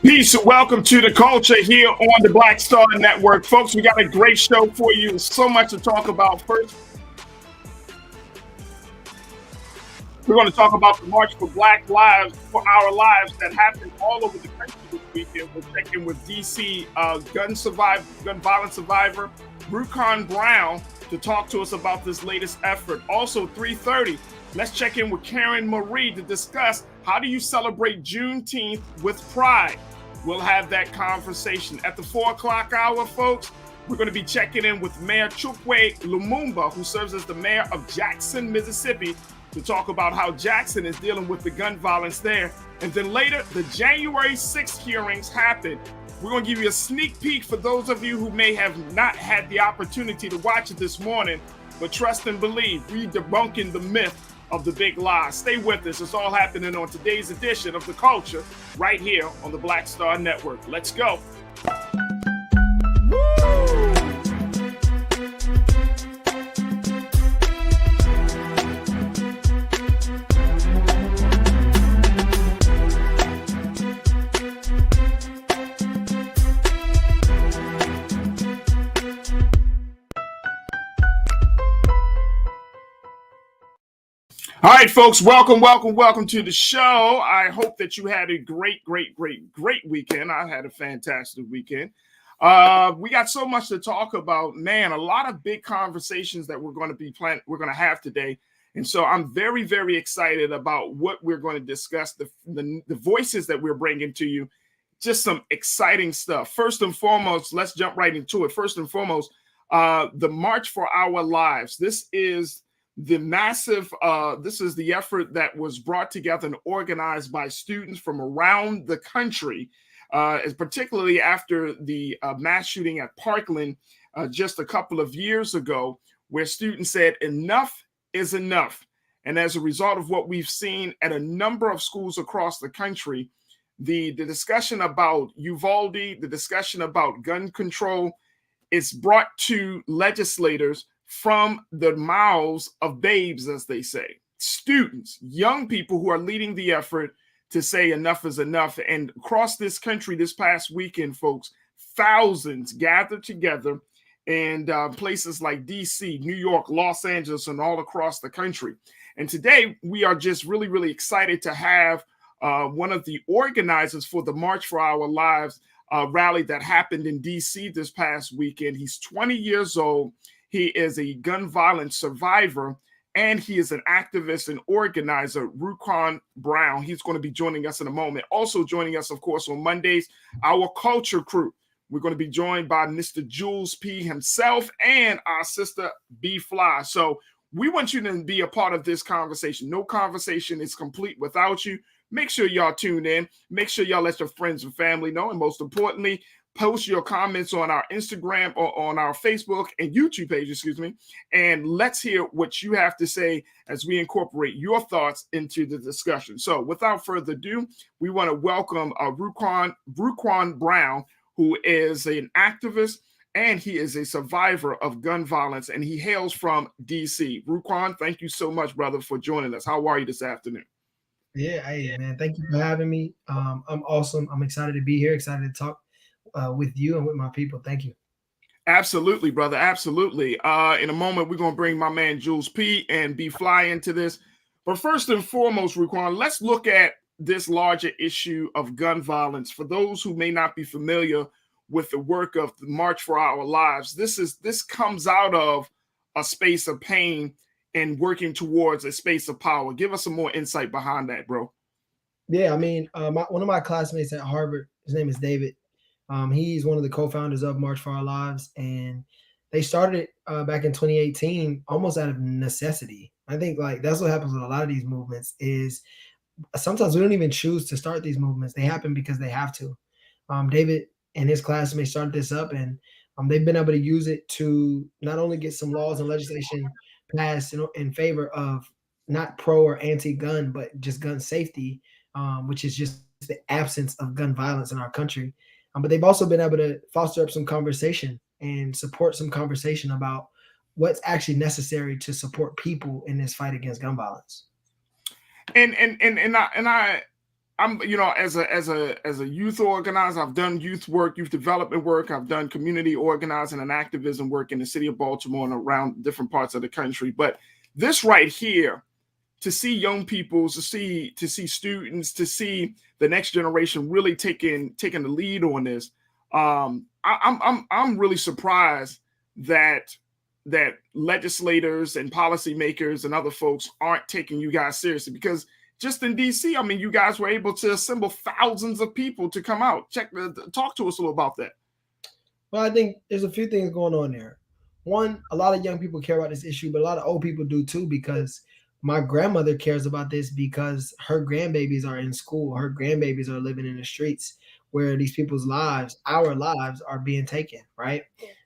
Peace and welcome to the culture here on the Black Star Network. Folks, we got a great show for you. So much to talk about. First, we're going to talk about the March for Black Lives, for Our Lives that happened all over the country this weekend. We'll check in with DC gun violence survivor, Rucon Brown, to talk to us about this latest effort. Also, 3:30, let's check in with Karen Marie to discuss how do you celebrate Juneteenth with pride. We'll have that conversation. At the 4 o'clock hour, folks, we're going to be checking in with Mayor Chokwe Lumumba, who serves as the mayor of Jackson, Mississippi, to talk about how Jackson is dealing with the gun violence there. And then later, the January 6th hearings happen. We're going to give you a sneak peek for those of you who may have not had the opportunity to watch it this morning, but trust and believe, we're debunking the myth of the big lie. Stay with us. It's all happening on today's edition of The Culture right here on the Black Star Network. Let's go. All right, folks, welcome to the show. I hope that you had a great weekend. I had a fantastic weekend. We got so much to talk about, man, a lot of big conversations that we're going to have today. And so I'm very, very excited about what we're going to discuss, the voices that we're bringing to you, just some exciting stuff. First and foremost, let's jump right into it. First and foremost, the March for Our Lives. This is the effort that was brought together and organized by students from around the country, particularly after the mass shooting at Parkland just a couple of years ago, where students said enough is enough. And as a result of what we've seen at a number of schools across the country, the discussion about Uvalde, the discussion about gun control is brought to legislators from the mouths of babes, as they say, students, young people who are leading the effort to say enough is enough. And across this country this past weekend, folks, thousands gathered together in places like DC, New York, Los Angeles, and all across the country. And today we are just really, really excited to have one of the organizers for the March for Our Lives rally that happened in D.C. this past weekend. He's 20 years old. He is a gun violence survivor, and he is an activist and organizer, Ruquan Brown. He's going to be joining us in a moment. Also joining us, of course, on Mondays, our culture crew. We're going to be joined by Mr. Jules P. himself and our sister B. Fly. So we want you to be a part of this conversation. No conversation is complete without you. Make sure y'all tune in. Make sure y'all let your friends and family know. And most importantly, post your comments on our Instagram or on our Facebook and YouTube page, and let's hear what you have to say as we incorporate your thoughts into the discussion. So without further ado, we want to welcome Ruquan Brown, who is an activist and he is a survivor of gun violence, and he hails from D.C. Ruquan, thank you so much, brother, for joining us. How are you this afternoon? Yeah, hey, man, thank you for having me. I'm awesome. I'm excited to be here, excited to talk with you and with my people. Thank you. Absolutely, brother. Absolutely. In a moment, we're going to bring my man Jules P. and B. Fly into this. But first and foremost, Ruquan, let's look at this larger issue of gun violence. For those who may not be familiar with the work of the March for Our Lives, this comes out of a space of pain and working towards a space of power. Give us some more insight behind that, bro. Yeah, I mean, one of my classmates at Harvard, his name is David. He's one of the co-founders of March for Our Lives, and they started it back in 2018, almost out of necessity. I think like that's what happens with a lot of these movements is sometimes we don't even choose to start these movements. They happen because they have to. David and his classmates started this up, and they've been able to use it to not only get some laws and legislation passed in favor of not pro or anti-gun, but just gun safety, which is just the absence of gun violence in our country. But they've also been able to foster up some conversation and support some conversation about what's actually necessary to support people in this fight against gun violence. I'm as a youth organizer, I've done youth work, youth development work, I've done community organizing and activism work in the city of Baltimore and around different parts of the country. But this right here, to see young people, to see students, to see the next generation really taking the lead on this, I'm really surprised that legislators and policymakers and other folks aren't taking you guys seriously, because just in DC, I mean, you guys were able to assemble thousands of people to come out. Talk to us a little about that. Well, I think there's a few things going on there. One, a lot of young people care about this issue, but a lot of old people do too, because my grandmother cares about this because her grandbabies are in school. Her grandbabies are living in the streets where these people's lives, our lives, are being taken, right?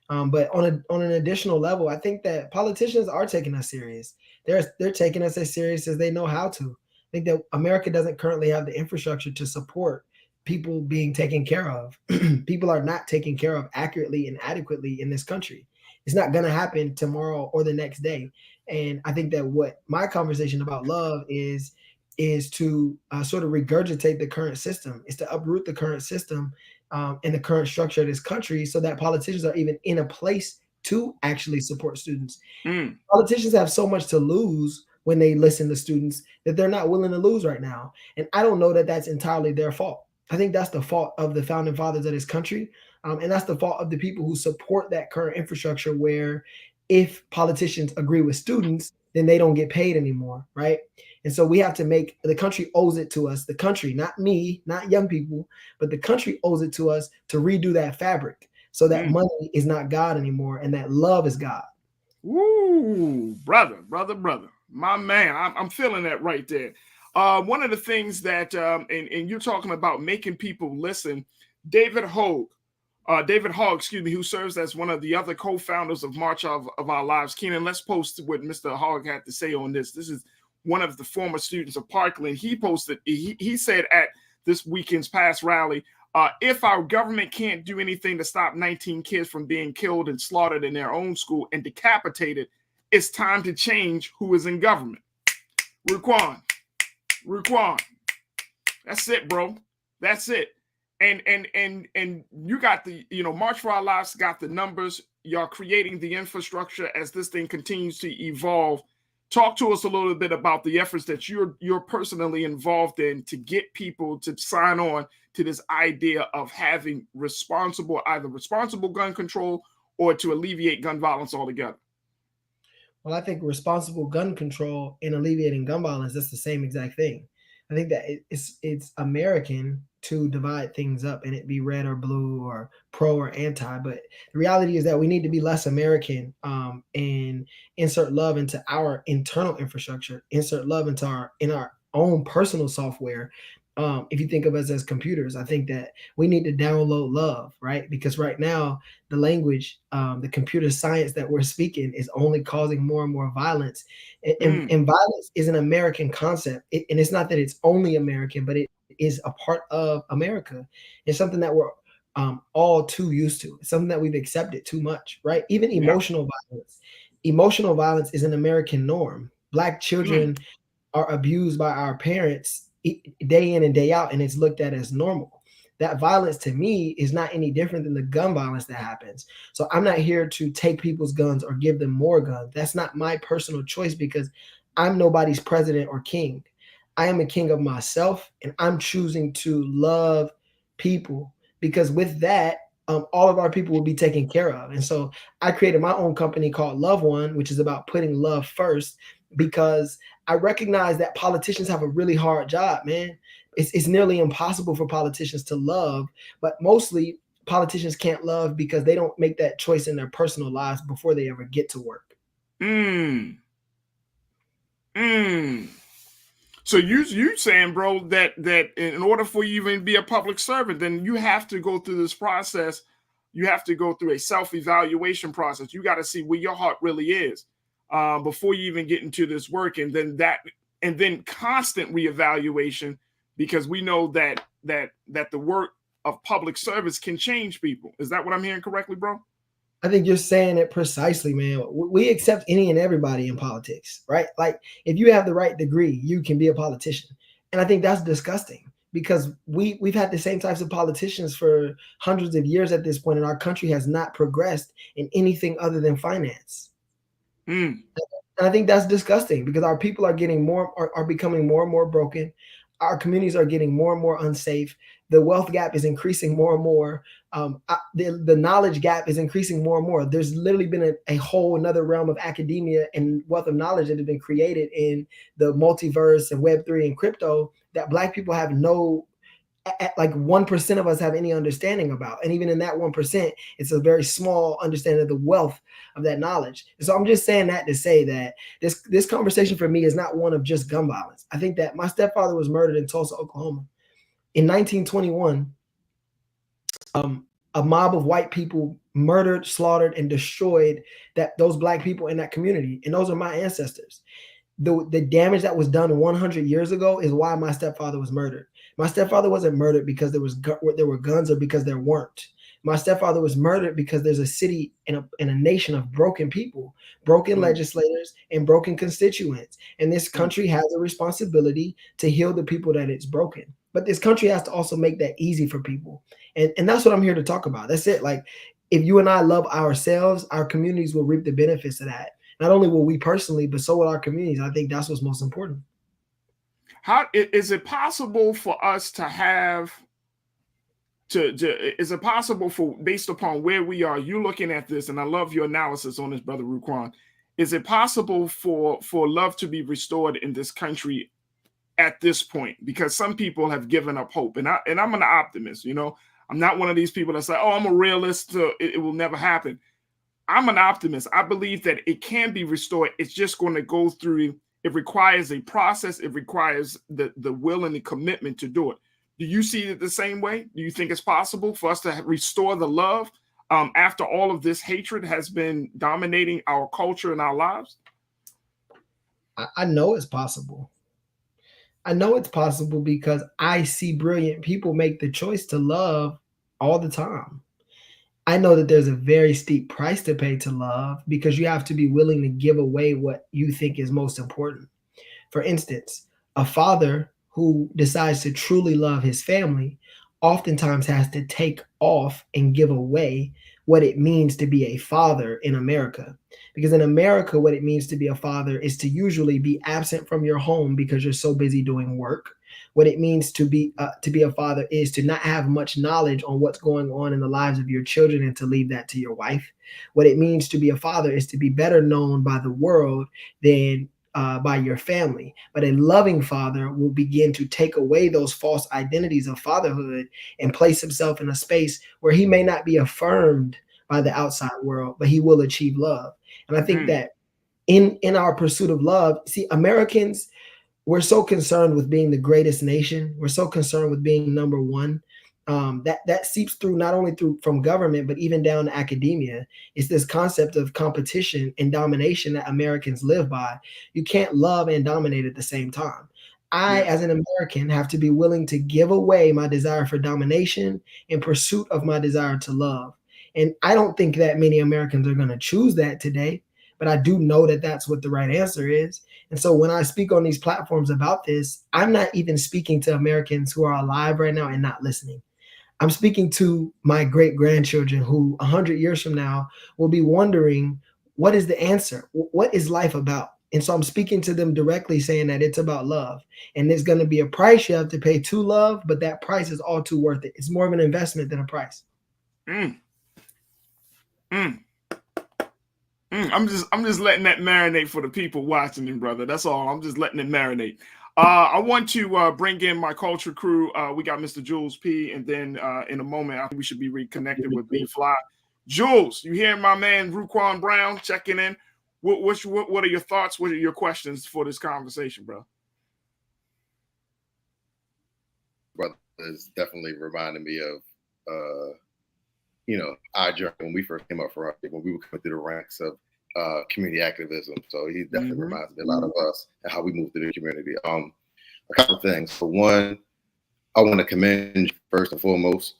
But on an additional level, I think that politicians are taking us serious. They're taking us as serious as they know how to. I think that America doesn't currently have the infrastructure to support people being taken care of. People are not taken care of accurately and adequately in this country. It's not going to happen tomorrow or the next day. And I think that what my conversation about love is to sort of regurgitate the current system, is to uproot the current system and the current structure of this country so that politicians are even in a place to actually support students. Politicians have so much to lose when they listen to students that they're not willing to lose right now. And I don't know that that's entirely their fault. I think that's the fault of the founding fathers of this country. And that's the fault of the people who support that current infrastructure where if politicians agree with students, then they don't get paid anymore, right? And so we have to make, the country owes it to us, the country, not me, not young people, but the country owes it to us to redo that fabric so that money is not God anymore and that love is God. Ooh, brother. My man, I'm feeling that right there. One of the things that, and you're talking about making people listen, David Hogg, who serves as one of the other co-founders of March of Our Lives. Keenan, let's post what Mr. Hogg had to say on this. This is one of the former students of Parkland. He posted, he said at this weekend's past rally, if our government can't do anything to stop 19 kids from being killed and slaughtered in their own school and decapitated, it's time to change who is in government. Ruquan. That's it, bro. That's it. And you got the, March for Our Lives got the numbers. Y'all creating the infrastructure as this thing continues to evolve. Talk to us a little bit about the efforts that you're personally involved in to get people to sign on to this idea of having either responsible gun control or to alleviate gun violence altogether. Well, I think responsible gun control and alleviating gun violence, that's the same exact thing. I think that it's American to divide things up and it be red or blue or pro or anti. But the reality is that we need to be less American, and insert love into our internal infrastructure, insert love into our own personal software. If you think of us as computers, I think that we need to download love, right? Because right now the language, the computer science that we're speaking is only causing more and more violence. And violence is an American concept. And it's not that it's only American, but it is a part of America. It's something that we're all too used to. It's something that we've accepted too much, right? Even Yeah. emotional violence. Emotional violence is an American norm. Black Mm. children are abused by our parents day in and day out, and it's looked at as normal. That violence to me is not any different than the gun violence that happens. So I'm not here to take people's guns or give them more guns. That's not my personal choice because I'm nobody's president or king. I am a king of myself, and I'm choosing to love people because with that, all of our people will be taken care of. And so I created my own company called Love One, which is about putting love first because I recognize that politicians have a really hard job, man. It's nearly impossible for politicians to love, but mostly politicians can't love because they don't make that choice in their personal lives before they ever get to work. Mm. Mm. So you saying, bro, that in order for you even be a public servant, then you have to go through this process. You have to go through a self-evaluation process. You got to see where your heart really is before you even get into this work, and then constant reevaluation, because we know that the work of public service can change people. Is that what I'm hearing correctly, bro? I think you're saying it precisely, man. We accept any and everybody in politics, right? Like if you have the right degree, you can be a politician. And I think that's disgusting because we've had the same types of politicians for hundreds of years at this point, and our country has not progressed in anything other than finance. Mm. And I think that's disgusting because our people are getting are becoming more and more broken. Our communities are getting more and more unsafe. The wealth gap is increasing more and more. The knowledge gap is increasing more and more. There's literally been a whole another realm of academia and wealth of knowledge that has been created in the multiverse and Web3 and crypto that Black people have no, at like 1% of us have any understanding about. And even in that 1%, it's a very small understanding of the wealth of that knowledge. And so I'm just saying that to say that this conversation for me is not one of just gun violence. I think that my stepfather was murdered in Tulsa, Oklahoma in 1921. A mob of white people murdered, slaughtered, and destroyed those Black people in that community. And those are my ancestors. The damage that was done 100 years ago is why my stepfather was murdered. My stepfather wasn't murdered because there were guns or because there weren't. My stepfather was murdered because there's a city and a nation of broken people, broken legislators, and broken constituents. And this country has a responsibility to heal the people that it's broken. But this country has to also make that easy for people. And that's what I'm here to talk about. That's it. Like, if you and I love ourselves, our communities will reap the benefits of that. Not only will we personally, but so will our communities. I think that's what's most important. How is it possible for us to have is it possible for, based upon where we are, you looking at this, and I love your analysis on this, brother Ruquan, is it possible for love to be restored in this country at this point? Because some people have given up hope, and I'm an optimist. I'm not one of these people that say, oh, I'm a realist, so it will never happen. I'm an optimist. I believe that it can be restored. It's just going to go through, it requires a process. It requires the will and the commitment to do it. Do you see it the same way? Do you think it's possible for us to restore the love after all of this hatred has been dominating our culture and our lives? I know it's possible. I know it's possible because I see brilliant people make the choice to love all the time. I know that there's a very steep price to pay to love because you have to be willing to give away what you think is most important. For instance, a father who decides to truly love his family oftentimes has to take off and give away what it means to be a father in America. Because in America, what it means to be a father is to usually be absent from your home because you're so busy doing work. What it means to be a father is to not have much knowledge on what's going on in the lives of your children and to leave that to your wife. What it means to be a father is to be better known by the world than by your family. But a loving father will begin to take away those false identities of fatherhood and place himself in a space where he may not be affirmed by the outside world, but he will achieve love. And I think that in our pursuit of love, see, Americans, we're so concerned with being the greatest nation. We're so concerned with being number one. That seeps through not only through from government, but even down to academia. It's this concept of competition and domination that Americans live by. You can't love and dominate at the same time. I, Yeah. as an American, have to be willing to give away my desire for domination in pursuit of my desire to love. And I don't think that many Americans are going to choose that today, but I do know that that's what the right answer is. And so when I speak on these platforms about this, I'm not even speaking to Americans who are alive right now and not listening. I'm speaking to my great grandchildren who 100 years from now will be wondering, what is the answer? What is life about? And so I'm speaking to them directly saying that it's about love. And there's going to be a price you have to pay to love, but that price is all too worth it. It's more of an investment than a price. Mm, mm, I'm just letting that marinate for the people watching him, brother. That's all. I'm just letting it marinate. I want to bring in my culture crew. We got Mr. Jules P, and then in a moment, I think we should be reconnected with B Fly. Jules, you hearing my man Ruquan Brown checking in? What are your thoughts? What are your questions for this conversation, bro? Brother is definitely reminding me of our journey when we first came up for when we were coming through the ranks of community activism. So he definitely reminds me a lot of us and how we moved through the community. A couple of things. For one, I want to commend you first and foremost.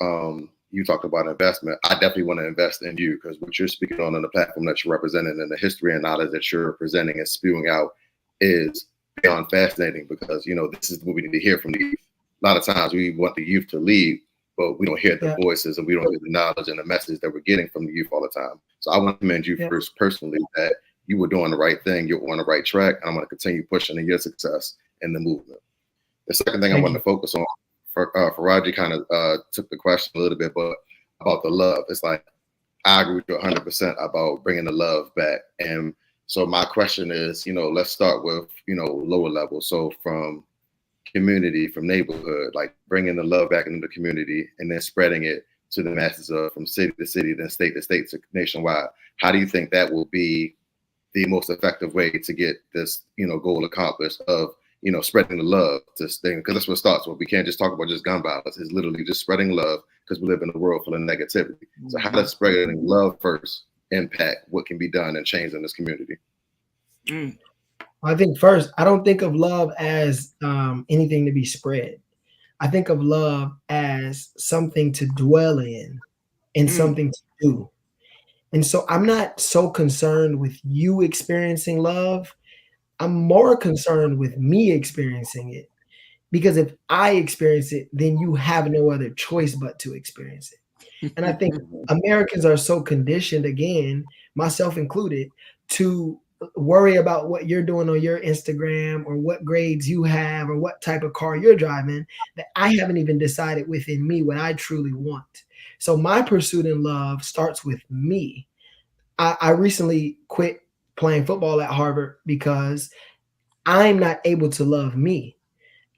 You talked about investment. I definitely want to invest in you because what you're speaking on the platform that you're representing and the history and knowledge that you're presenting and spewing out is beyond fascinating because, this is what we need to hear from the youth. A lot of times we want the youth to lead, but we don't hear the voices and we don't hear the knowledge and the message that we're getting from the youth all the time. So I want to commend you first personally that you were doing the right thing. You're on the right track. And I'm going to continue pushing in your success in the movement. The second thing I want to focus on, Farajii kind of took the question a little bit, but about the love. It's like, I agree with you 100% about bringing the love back. And so my question is, let's start with, lower level. So from community, from neighborhood, like bringing the love back into the community and then spreading it to the masses from city to city, then state to state, to nationwide. How do you think that will be the most effective way to get this, goal accomplished of, spreading the love to stay? Because that's what starts with. We can't just talk about just gun violence. It's literally just spreading love because we live in a world full of negativity. So how does spreading love first impact what can be done and change in this community? I think first, I don't think of love as anything to be spread. I think of love as something to dwell in and something to do. And so I'm not so concerned with you experiencing love. I'm more concerned with me experiencing it. Because if I experience it, then you have no other choice but to experience it. And I think Americans are so conditioned, again, myself included, to worry about what you're doing on your Instagram or what grades you have or what type of car you're driving, that I haven't even decided within me what I truly want. So my pursuit in love starts with me. I recently quit playing football at Harvard because I'm not able to love me.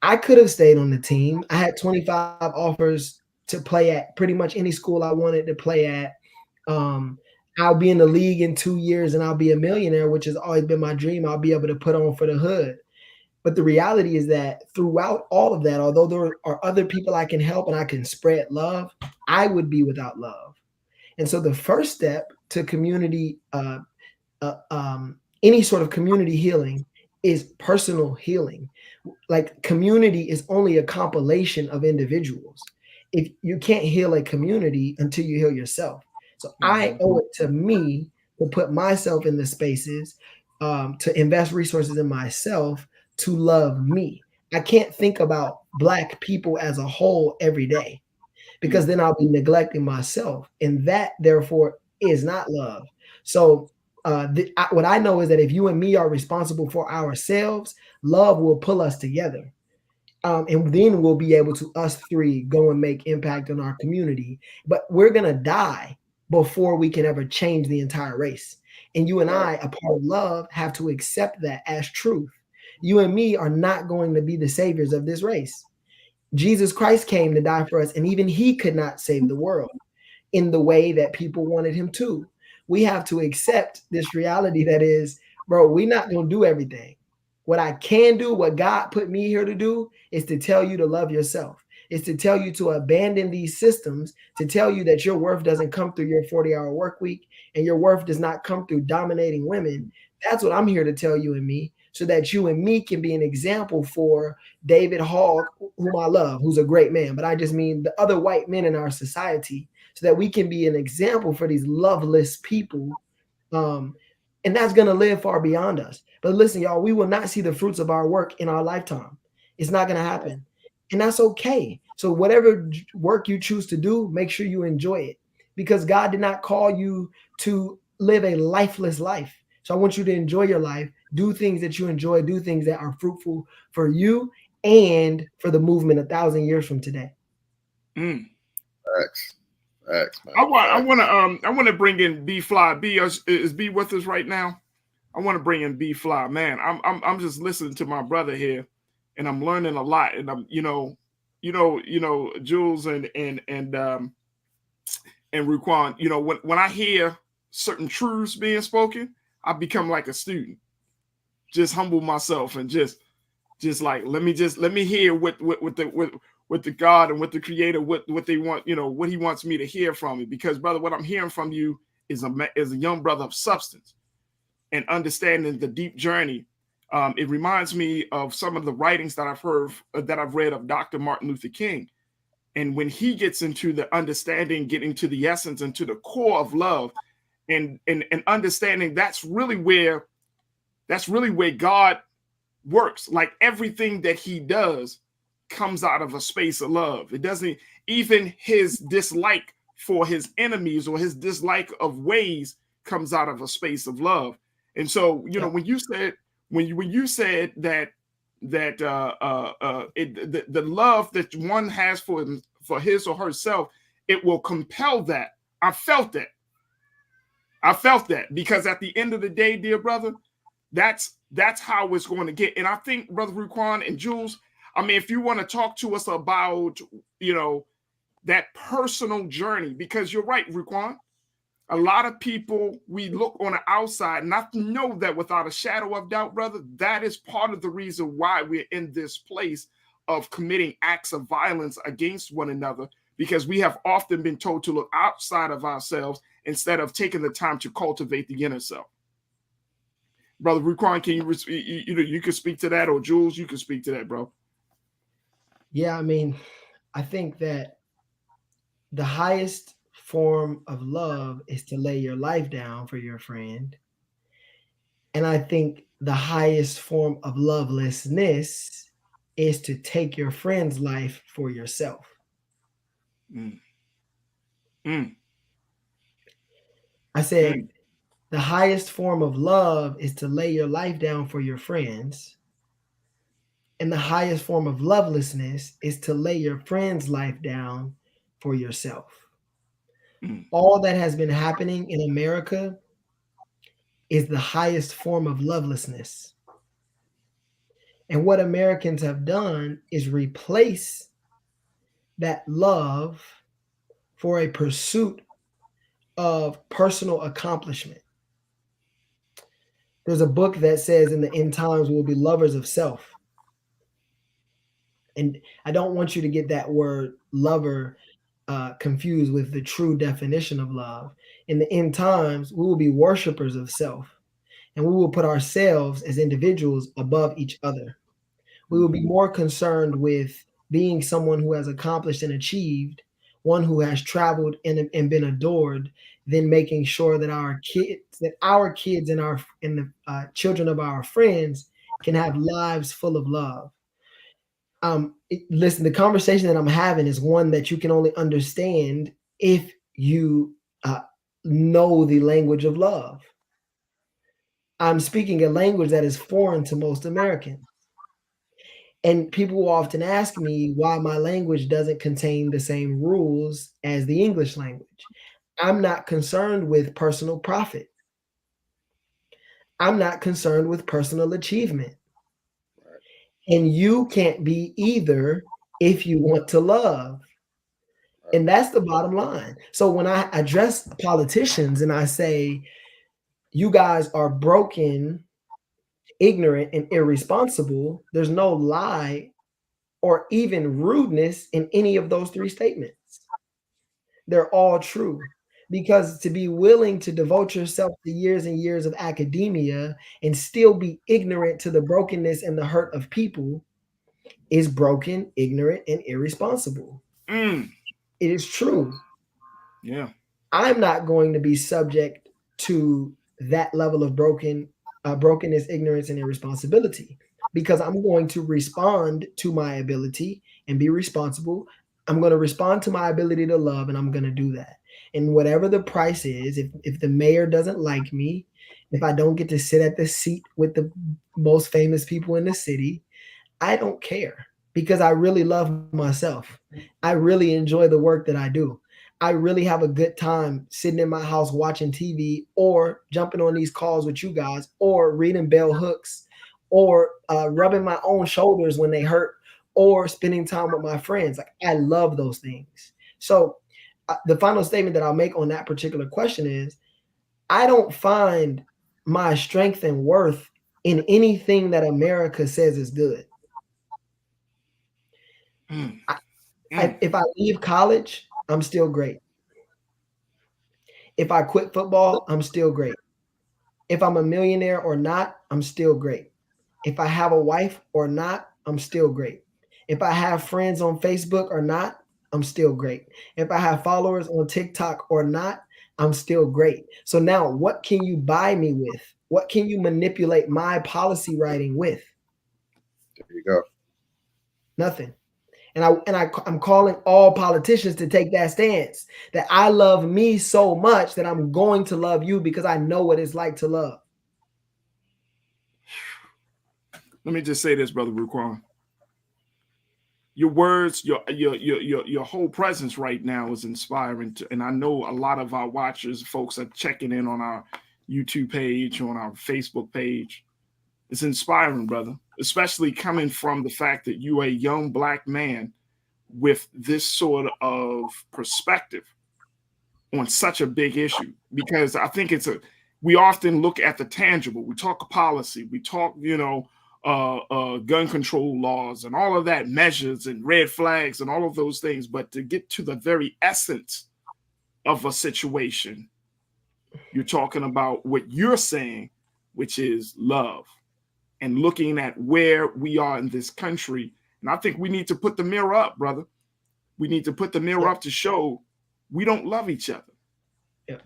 I could have stayed on the team. I had 25 offers to play at pretty much any school I wanted to play at. I'll be in the league in 2 years and I'll be a millionaire, which has always been my dream. I'll be able to put on for the hood. But the reality is that throughout all of that, although there are other people I can help and I can spread love, I would be without love. And so the first step to community, any sort of community healing is personal healing. Like community is only a compilation of individuals. If you can't heal a community until you heal yourself. So I owe it to me to put myself in the spaces, to invest resources in myself, to love me. I can't think about Black people as a whole every day. because then I'll be neglecting myself. And that, therefore, is not love. So, what I know is that if you and me are responsible for ourselves, love will pull us together. And then we'll be able to, us three, go and make impact on our community. But we're going to die before we can ever change the entire race. And you and I, a part of love, have to accept that as truth. You and me are not going to be the saviors of this race. Jesus Christ came to die for us, and even he could not save the world in the way that people wanted him to. We have to accept this reality that is, bro, we're not going to do everything. What I can do, what God put me here to do, is to tell you to love yourself. It's to tell you to abandon these systems, to tell you that your worth doesn't come through your 40-hour work week, and your worth does not come through dominating women. That's what I'm here to tell you and me, so that you and me can be an example for David Hall, whom I love, who's a great man, but I just mean the other white men in our society, so that we can be an example for these loveless people. And that's going to live far beyond us. But listen, y'all, we will not see the fruits of our work in our lifetime. It's not going to happen. And that's okay. So whatever work you choose to do, make sure you enjoy it, because God did not call you to live a lifeless life. So I want you to enjoy your life, do things that you enjoy, do things that are fruitful for you and for the movement 1,000 years from today. Facts, man. I want to bring in B Fly. B is B with us right now. I want to bring in B Fly. Man, I'm just listening to my brother here, and I'm learning a lot. And I'm Jules and Ruquan. When I hear certain truths being spoken, I become like a student. Just humble myself and just like let me hear what the God and what the Creator what they want, what He wants me to hear from me. Because brother, what I'm hearing from you is a young brother of substance and understanding the deep journey. It reminds me of some of the writings that I've read of Dr. Martin Luther King, and when he gets into the understanding, getting to the essence and to the core of love, and understanding that's really where God works. Like everything that He does comes out of a space of love. It doesn't, even His dislike for His enemies or His dislike of ways comes out of a space of love. And so, when you said that the love that one has for his or herself, it will compel that. I felt that because at the end of the day, dear brother, that's how it's going to get. And I think, Brother Ruquan and Jules, I mean, if you want to talk to us about, that personal journey, because you're right, Ruquan, a lot of people, we look on the outside, and I know that without a shadow of doubt, brother, that is part of the reason why we're in this place of committing acts of violence against one another, because we have often been told to look outside of ourselves instead of taking the time to cultivate the inner self. Brother Ruquan, can you can speak to that, or Jules, you can speak to that, bro. Yeah, I mean, I think that the highest form of love is to lay your life down for your friend. And I think the highest form of lovelessness is to take your friend's life for yourself. I said the highest form of love is to lay your life down for your friends. And the highest form of lovelessness is to lay your friend's life down for yourself. All that has been happening in America is the highest form of lovelessness. And what Americans have done is replace that love for a pursuit of personal accomplishment. There's a book that says in the end times we'll be lovers of self. And I don't want you to get that word lover confused with the true definition of love. In the end times, we will be worshipers of self, and we will put ourselves as individuals above each other. We will be more concerned with being someone who has accomplished and achieved, one who has traveled and been adored, than making sure that our kids and the children of our friends can have lives full of love. listen, the conversation that I'm having is one that you can only understand if you know the language of love. I'm speaking a language that is foreign to most Americans. And people will often ask me why my language doesn't contain the same rules as the English language. I'm not concerned with personal profit. I'm not concerned with personal achievement. And you can't be either if you want to love. And that's the bottom line. So when I address politicians and I say, you guys are broken, ignorant, and irresponsible, there's no lie or even rudeness in any of those three statements. They're all true. Because to be willing to devote yourself to years and years of academia and still be ignorant to the brokenness and the hurt of people is broken, ignorant, and irresponsible. Mm. It is true. Yeah. I'm not going to be subject to that level of brokenness, ignorance, and irresponsibility because I'm going to respond to my ability and be responsible. I'm going to respond to my ability to love, and I'm going to do that. And whatever the price is, if the mayor doesn't like me, if I don't get to sit at the seat with the most famous people in the city, I don't care because I really love myself. I really enjoy the work that I do. I really have a good time sitting in my house watching TV or jumping on these calls with you guys or reading bell hooks or rubbing my own shoulders when they hurt or spending time with my friends. Like I love those things. So the final statement that I'll make on that particular question is I don't find my strength and worth in anything that America says is good. If I leave college, I'm still great. If I quit football, I'm still great. If I'm a millionaire or not, I'm still great. If I have a wife or not, I'm still great. If I have friends on Facebook or not, I'm still great. If I have followers on TikTok or not, I'm still great. So now what can you buy me with? What can you manipulate my policy writing with? There you go. Nothing. And I'm calling all politicians to take that stance that I love me so much that I'm going to love you because I know what it's like to love. Let me just say this, Brother Ruquan. Your words, your whole presence right now is inspiring. And I know a lot of our watchers, folks are checking in on our YouTube page, on our Facebook page. It's inspiring, brother, especially coming from the fact that you are a young Black man with this sort of perspective on such a big issue. Because I think we often look at the tangible. We talk policy. We talk, gun control laws and all of that, measures and red flags and all of those things. But to get to the very essence of a situation, you're talking about what you're saying, which is love. And looking at where we are in this country. And I think we need to put the mirror up, brother. We need to put the mirror up to show we don't love each other. Yeah.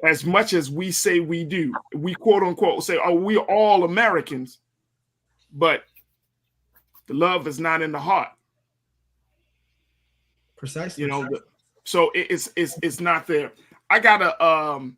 As much as we say we do. We quote unquote say, oh, we're all Americans, but the love is not in the heart. Precisely. So it's not there. I gotta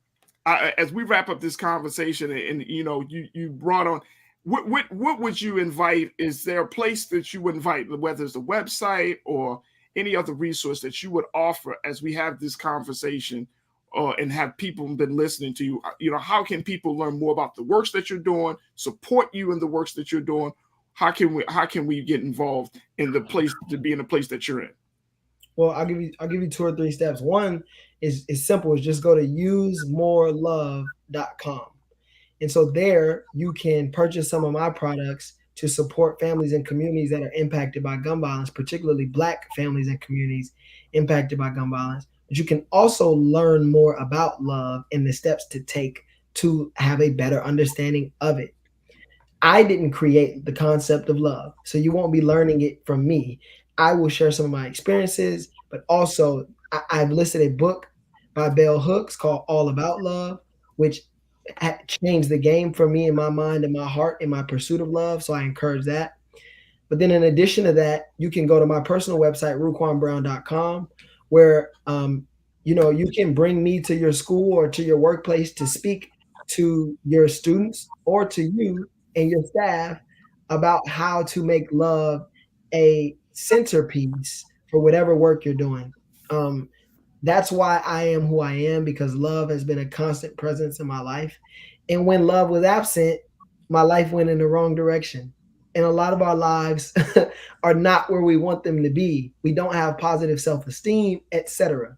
as we wrap up this conversation, and you brought on. What would you invite? Is there a place that you would invite, whether it's a website or any other resource that you would offer as we have this conversation and have people been listening to you? How can people learn more about the works that you're doing, support you in the works that you're doing? How can we get involved in the place to be in the place that you're in? Well, I'll give you 2 or 3 steps. One is simple. Is just go to usemorelove.com. And so there you can purchase some of my products to support families and communities that are impacted by gun violence, particularly Black families and communities impacted by gun violence. But you can also learn more about love and the steps to take to have a better understanding of it. I didn't create the concept of love, so you won't be learning it from me. I will share some of my experiences, but also I've listed a book by Bell Hooks called All About Love, which changed the game for me in my mind and my heart in my pursuit of love. So I encourage that. But then in addition to that, you can go to my personal website, ruquanbrown.com, where you can bring me to your school or to your workplace to speak to your students or to you and your staff about how to make love a centerpiece for whatever work you're doing. That's why I am who I am, because love has been a constant presence in my life. And when love was absent, my life went in the wrong direction. And a lot of our lives are not where we want them to be. We don't have positive self-esteem, etc.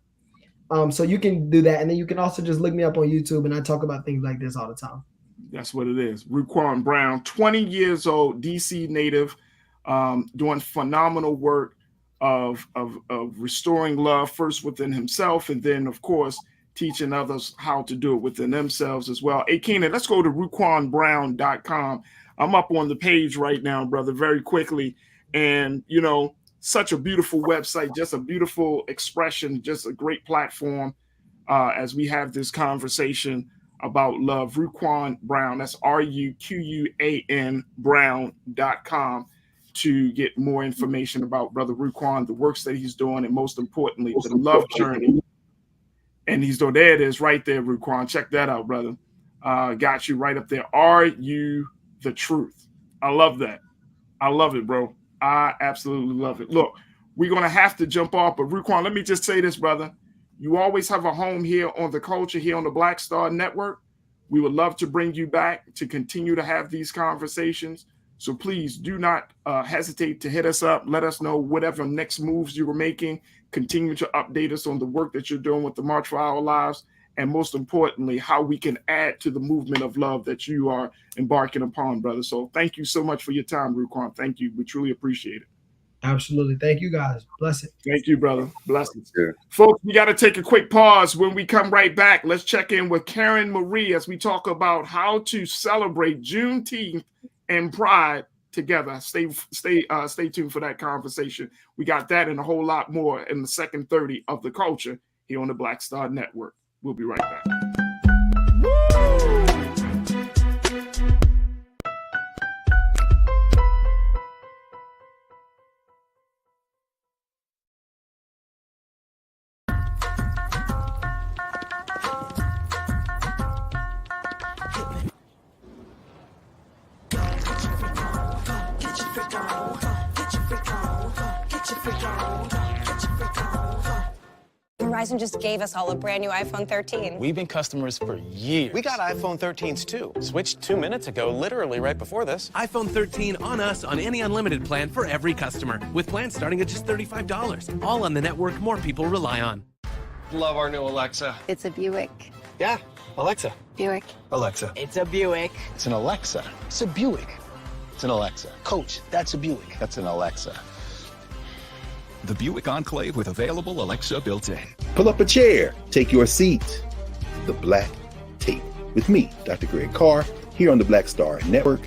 So you can do that. And then you can also just look me up on YouTube, and I talk about things like this all the time. That's what it is. Ruquan Brown, 20 years old, DC native, doing phenomenal work of restoring love first within himself, and then, of course, teaching others how to do it within themselves as well. Hey, Keenan, let's go to ruquanbrown.com. I'm up on the page right now, brother, very quickly. And, such a beautiful website, just a beautiful expression, just a great platform as we have this conversation about love. Ruquan Brown, that's RUQUAN Brown.com to get more information about Brother Ruquan, the works that he's doing, and most importantly, the love journey. And he's doing, there it is right there, Ruquan. Check that out, brother. Got you right up there. Are you the truth? I love that. I love it, bro. I absolutely love it. Look, we're going to have to jump off, but Ruquan, let me just say this, brother. You always have a home here on The Culture, here on the Black Star Network. We would love to bring you back to continue to have these conversations. So please do not hesitate to hit us up. Let us know whatever next moves you were making. Continue to update us on the work that you're doing with the March for Our Lives. And most importantly, how we can add to the movement of love that you are embarking upon, brother. So thank you so much for your time, Ruquan. Thank you. We truly appreciate it. Absolutely. Thank you, guys. Bless it. Thank you, brother. Blessings. Yeah. Folks, we got to take a quick pause. When we come right back, let's check in with Karen Marie as we talk about how to celebrate Juneteenth and Pride together. Stay tuned for that conversation. We got that and a whole lot more in the second 30 of The Culture here on the Black Star Network. We'll be right back. Verizon just gave us all a brand new iPhone 13. We've been customers for years. We got iPhone 13s too. Switched 2 minutes ago, literally right before this. iPhone 13 on us on any unlimited plan for every customer, with plans starting at just $35. All on the network more people rely on. Love our new Alexa. It's a Buick. Yeah, Alexa. Buick. Alexa. It's a Buick. It's an Alexa. It's a Buick. It's an Alexa. Coach, that's a Buick. That's an Alexa. The Buick Enclave with available Alexa built-in. Pull up a chair. Take your seat. The Black Tape. With me, Dr. Greg Carr, here on the Black Star Network.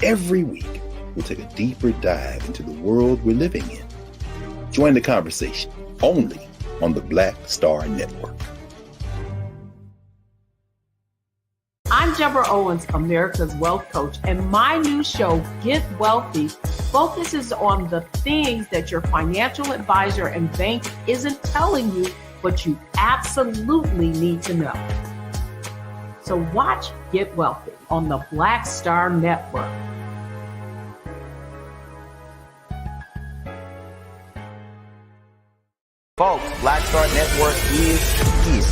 Every week, we'll take a deeper dive into the world we're living in. Join the conversation only on the Black Star Network. I'm Deborah Owens, America's Wealth Coach, and my new show, Get Wealthy, focuses on the things that your financial advisor and bank isn't telling you, but you absolutely need to know. So watch Get Wealthy on the Black Star Network. Folks, Black Star Network is here.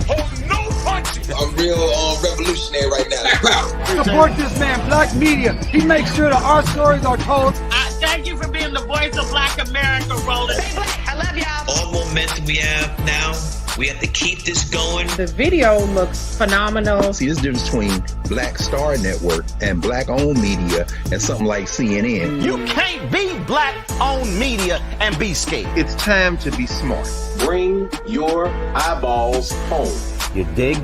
Oh, no punches! I'm real revolutionary right now. Support this man, Black Media. He makes sure that our stories are told. Thank you for being the voice of Black America, Roland. I love y'all. All momentum we have now, we have to keep this going. The video looks phenomenal. See, there's a difference between Black Star Network and Black-owned media and something like CNN. You can't be Black-owned media and be scared. It's time to be smart. Bring your eyeballs home. You dig?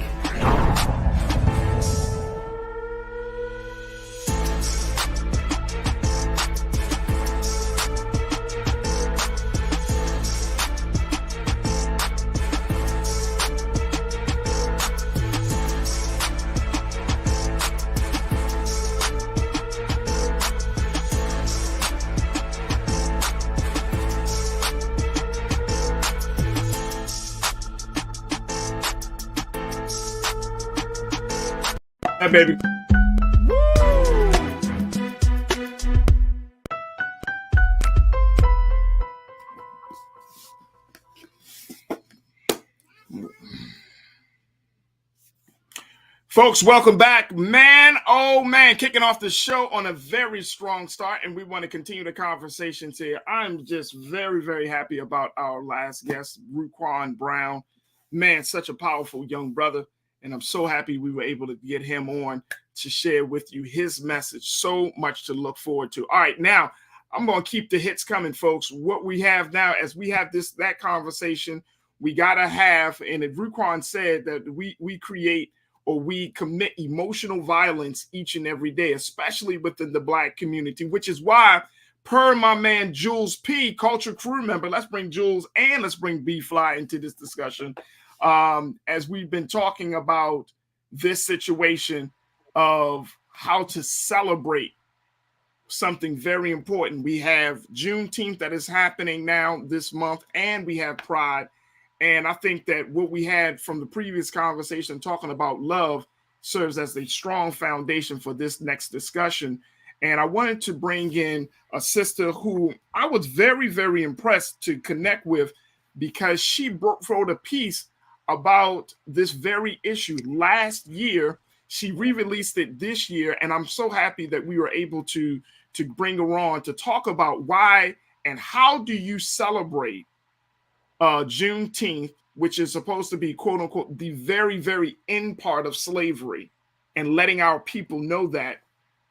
Hi, baby. Folks, welcome back. Man, oh man, kicking off the show on a very strong start, and we want to continue the conversations here. I'm just very, very happy about our last guest, Ruquan Brown. Man, such a powerful young brother, and I'm so happy we were able to get him on to share with you his message. So much to look forward to. All right, now I'm going to keep the hits coming, folks. What we have now, as we have that conversation, we got to have, and if Ruquan said that we create or we commit emotional violence each and every day, especially within the Black community, which is why, per my man Jules P, culture crew member, let's bring Jules and let's bring B-Fly into this discussion. As we've been talking about this situation of how to celebrate something very important. We have Juneteenth that is happening now this month, and we have Pride. And I think that what we had from the previous conversation talking about love serves as a strong foundation for this next discussion. And I wanted to bring in a sister who I was very, very impressed to connect with because she wrote a piece about this very issue last year. She re-released it this year, and I'm so happy that we were able to bring her on to talk about why and how do you celebrate Juneteenth, which is supposed to be, quote unquote, the very, very end part of slavery, and letting our people know that,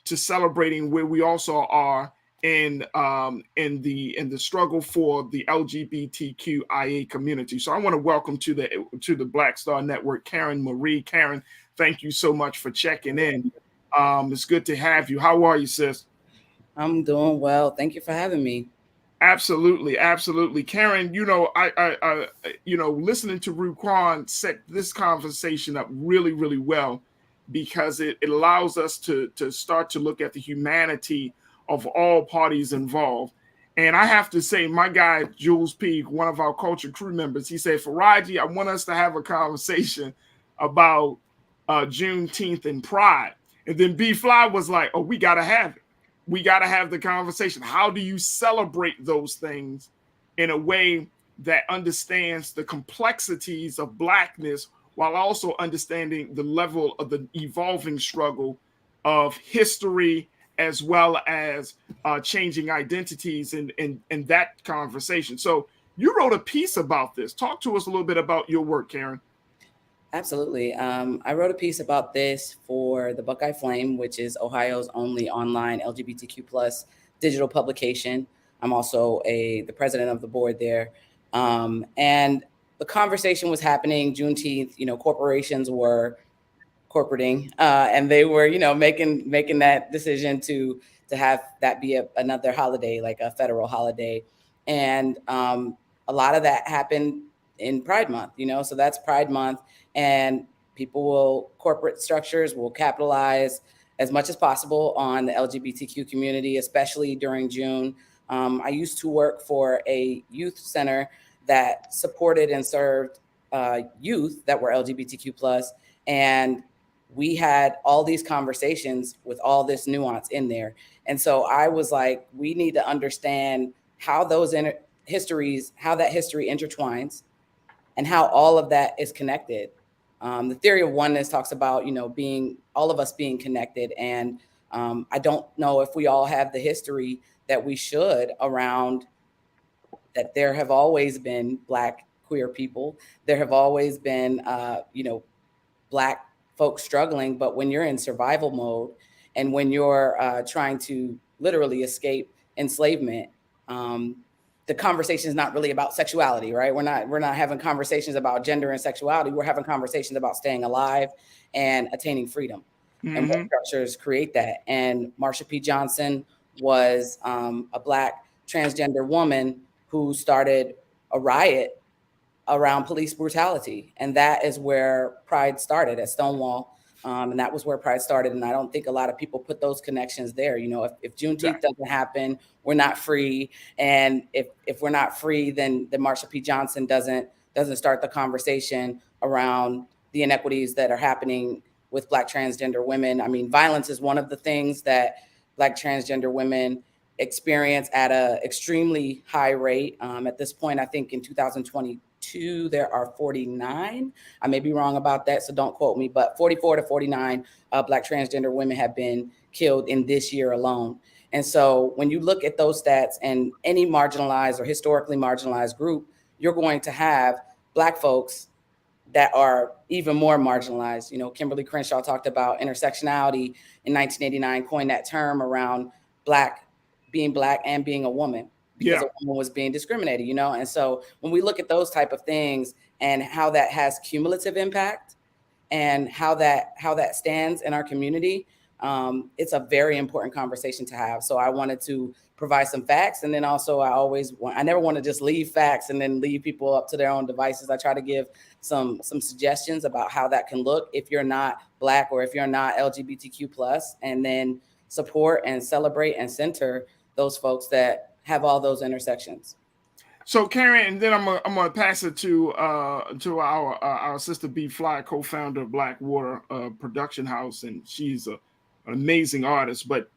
to celebrating where we also are in the struggle for the LGBTQIA community. So I want to welcome to the Black Star Network, Karen Marie. Karen, thank you so much for checking in. It's good to have you. How are you, sis? I'm doing well. Thank you for having me. Absolutely, absolutely, Karen. I listening to Ruquan set this conversation up really, really well, because it allows us to start to look at the humanity of all parties involved. And I have to say, my guy Jules P, one of our culture crew members, he said, Farajii, I want us to have a conversation about Juneteenth and Pride. And then B-Fly was like, oh, we gotta have it. We got to have the conversation. How do you celebrate those things in a way that understands the complexities of Blackness while also understanding the level of the evolving struggle of history as well as changing identities in that conversation? So you wrote a piece about this. Talk to us a little bit about your work, Karen. Absolutely. I wrote a piece about this for the Buckeye Flame, which is Ohio's only online LGBTQ+ digital publication. I'm also the president of the board there. And the conversation was happening Juneteenth, corporations were corporating and they were, making that decision to have that be another holiday, like a federal holiday. And a lot of that happened in Pride Month, so that's Pride Month, and corporate structures will capitalize as much as possible on the LGBTQ community, especially during June. I used to work for a youth center that supported and served youth that were LGBTQ+, and we had all these conversations with all this nuance in there. And so I was like, we need to understand how those history intertwines and how all of that is connected. The theory of oneness talks about, all of us being connected. And I don't know if we all have the history that we should around that. There have always been Black queer people. There have always been, Black folks struggling. But when you're in survival mode and when you're trying to literally escape enslavement, the conversation is not really about sexuality, right? We're not having conversations about gender and sexuality. We're having conversations about staying alive and attaining freedom. Mm-hmm. And what structures create that. And Marsha P. Johnson was a Black transgender woman who started a riot around police brutality. And that is where Pride started, at Stonewall. And that was where Pride started. And I don't think a lot of people put those connections there. If Juneteenth doesn't happen, we're not free. And if we're not free, then Marsha P. Johnson doesn't start the conversation around the inequities that are happening with Black transgender women. I mean, violence is one of the things that Black transgender women experience at an extremely high rate. At this point, I think in 2022, there are 49. I may be wrong about that, so don't quote me, but 44 to 49 Black transgender women have been killed in this year alone. And so when you look at those stats and any marginalized or historically marginalized group, you're going to have Black folks that are even more marginalized. You know, Kimberly Crenshaw talked about intersectionality in 1989, coined that term around being Black and being a woman, because a woman was being discriminated, you know? And so when we look at those type of things and how that has cumulative impact and how that stands in our community, it's a very important conversation to have. So I wanted to provide some facts. And then also I never want to just leave facts and then leave people up to their own devices. I try to give some suggestions about how that can look if you're not Black or if you're not LGBTQ+, and then support and celebrate and center those folks that have all those intersections. So Karen, and then I'm gonna pass it to our sister B Fly, co-founder of Blackwater Production House, and she's an amazing artist. But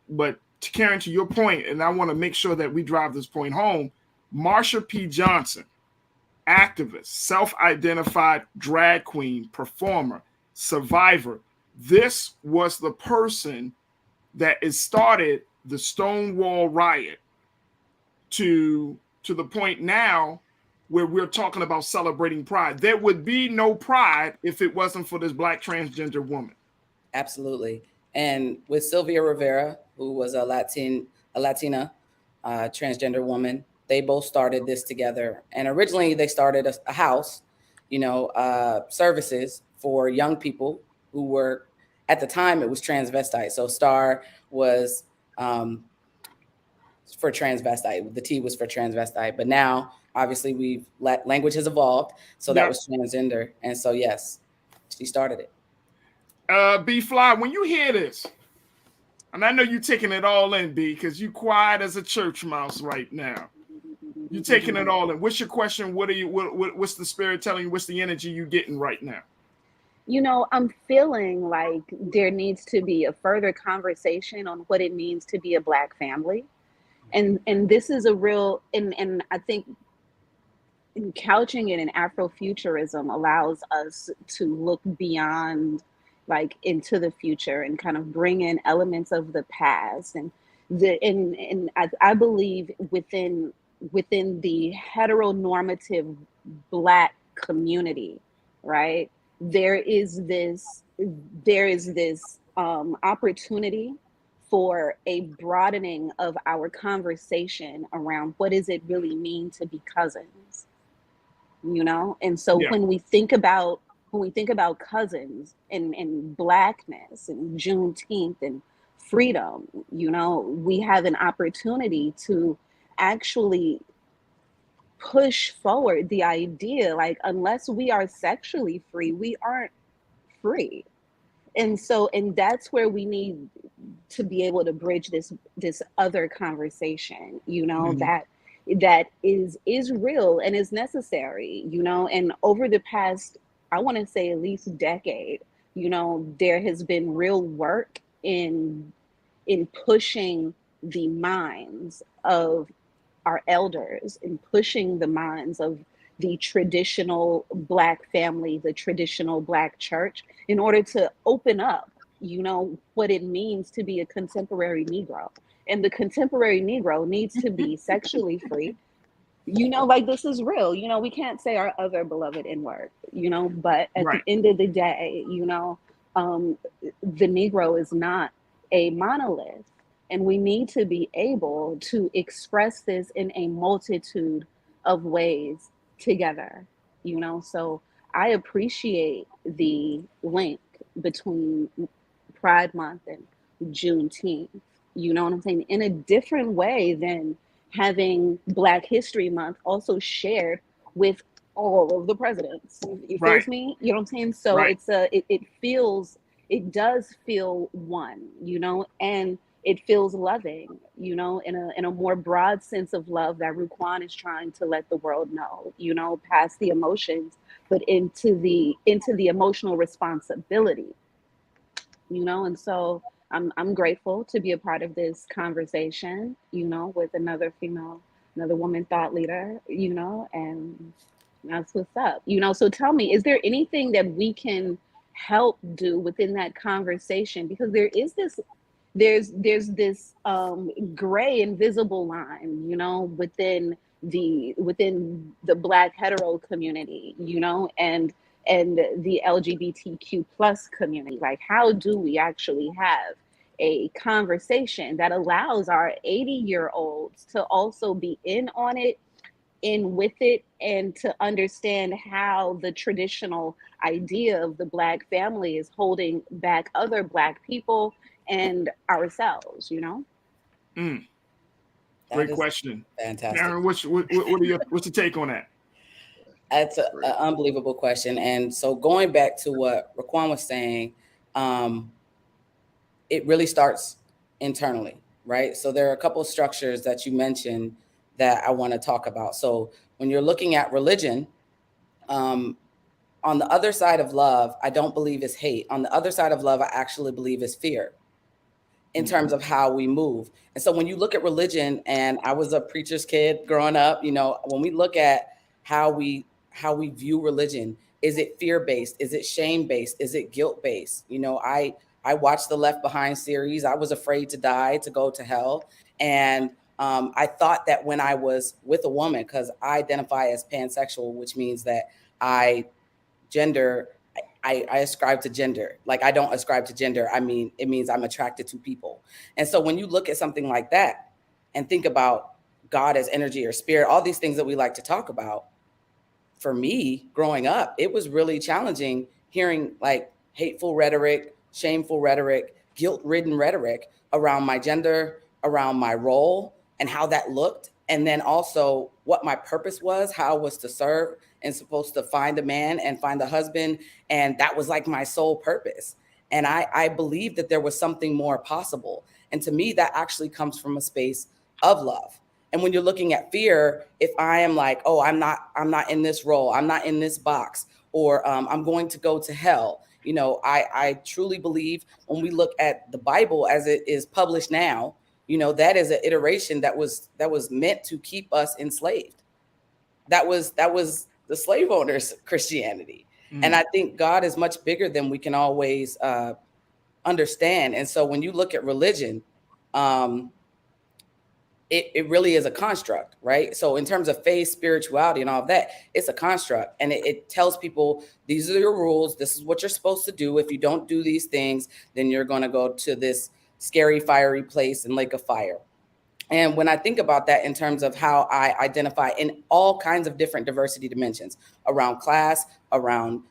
Karen, to your point, and I want to make sure that we drive this point home. Marsha P. Johnson, activist, self-identified drag queen, performer, survivor. This was the person that started the Stonewall riot to the point now where we're talking about celebrating pride. There would be no pride if it wasn't for this Black transgender woman. Absolutely. And with Sylvia Rivera, who was a Latina transgender woman, they both started this together. And originally they started a house, services for young people who were, at the time it was transvestite. So STAR was for transvestite. The T was for transvestite. But now, obviously, language has evolved. So that was transgender. And so, yes, she started it. B Fly, when you hear this, and I know you're taking it all in, B, because you quiet as a church mouse right now. You're taking it all in. What's your question? What's the spirit telling you? What's the energy you getting right now? I'm feeling like there needs to be a further conversation on what it means to be a Black family. And this is a real, and I think couching it in Afrofuturism allows us to look beyond, like, into the future and kind of bring in elements of the past. And I believe within the heteronormative Black community, right, there is this opportunity for a broadening of our conversation around what does it really mean to be cousins, And so when we think about cousins and Blackness and Juneteenth and freedom, we have an opportunity to actually push forward the idea, like, unless we are sexually free, we aren't free. And that's where we need to be able to bridge this other conversation, that is real and is necessary, and over the past, I want to say at least decade, there has been real work in pushing the minds of our elders, in pushing the minds of the traditional Black family, the traditional Black church, in order to open up, what it means to be a contemporary Negro. And the contemporary Negro needs to be sexually free. Like, this is real. We can't say our other beloved N-word, but at the end of the day, the Negro is not a monolith. And we need to be able to express this in a multitude of ways together, So I appreciate the link between Pride Month and Juneteenth, you know what I'm saying? In a different way than having Black History Month also shared with all of the presidents. You feel me? You know what I'm saying? So it does feel one, and it feels loving, in a more broad sense of love that Ruquan is trying to let the world know, past the emotions, but into the emotional responsibility you know. And so I'm grateful to be a part of this conversation, you know, with another female, another woman thought leader, you know, and that's what's up, you know. So tell me, is there anything that we can help do within that conversation? Because there is this, there's this gray invisible line, you know, within the Black hetero community, you know, and the LGBTQ plus community. Like, how do we actually have a conversation that allows our 80-year-olds to also be in on it, in with it, and to understand how the traditional idea of the Black family is holding back other Black people and ourselves, you know? Great question. Fantastic. Aaron, what's your take on that? That's an unbelievable question. And so going back to what Raquan was saying, it really starts internally, right? So there are a couple of structures that you mentioned that I want to talk about. So when you're looking at religion, on the other side of love, I don't believe is hate. On the other side of love, I actually believe is fear in terms of how we move. And so when you look at religion, and I was a preacher's kid growing up, you know, when we look at how we view religion, is it fear-based? Is it shame-based? Is it guilt-based? You know, I watched the Left Behind series. I was afraid to die, to go to hell. And I thought that when I was with a woman, because I identify as pansexual, which means that I ascribe to gender. Like, I don't ascribe to gender. I mean, it means I'm attracted to people. And so when you look at something like that and think about God as energy or spirit, all these things that we like to talk about, for me growing up, it was really challenging hearing like hateful rhetoric, shameful rhetoric, guilt-ridden rhetoric around my gender, around my role and how that looked. And then also what my purpose was, how I was to serve and supposed to find a man and find a husband. And that was like my sole purpose. And I believed that there was something more possible. And to me, that actually comes from a space of love. And when you're looking at fear, if I am like, oh, I'm not in this role, I'm not in this box, or I'm going to go to hell. You know, I truly believe when we look at the Bible as it is published now, you know, that is an iteration that was meant to keep us enslaved. That was the slave owners' Christianity. And I think God is much bigger than we can always understand. And so when you look at religion, it really is a construct, right? So in terms of faith, spirituality, and all of that, it's a construct. And it tells people, these are your rules. This is what you're supposed to do. If you don't do these things, then you're going to go to this scary, fiery place and lake of fire. And when I think about that in terms of how I identify in all kinds of different diversity dimensions around class, around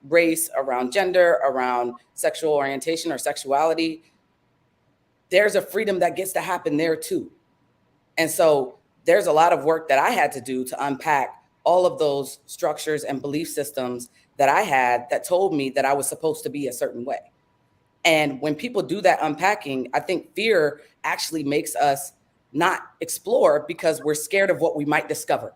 race, around gender, around sexual orientation or sexuality, there's a freedom that gets to happen there too. And so there's a lot of work that I had to do to unpack all of those structures and belief systems that I had that told me that I was supposed to be a certain way. And when people do that unpacking, I think fear actually makes us not explore because we're scared of what we might discover.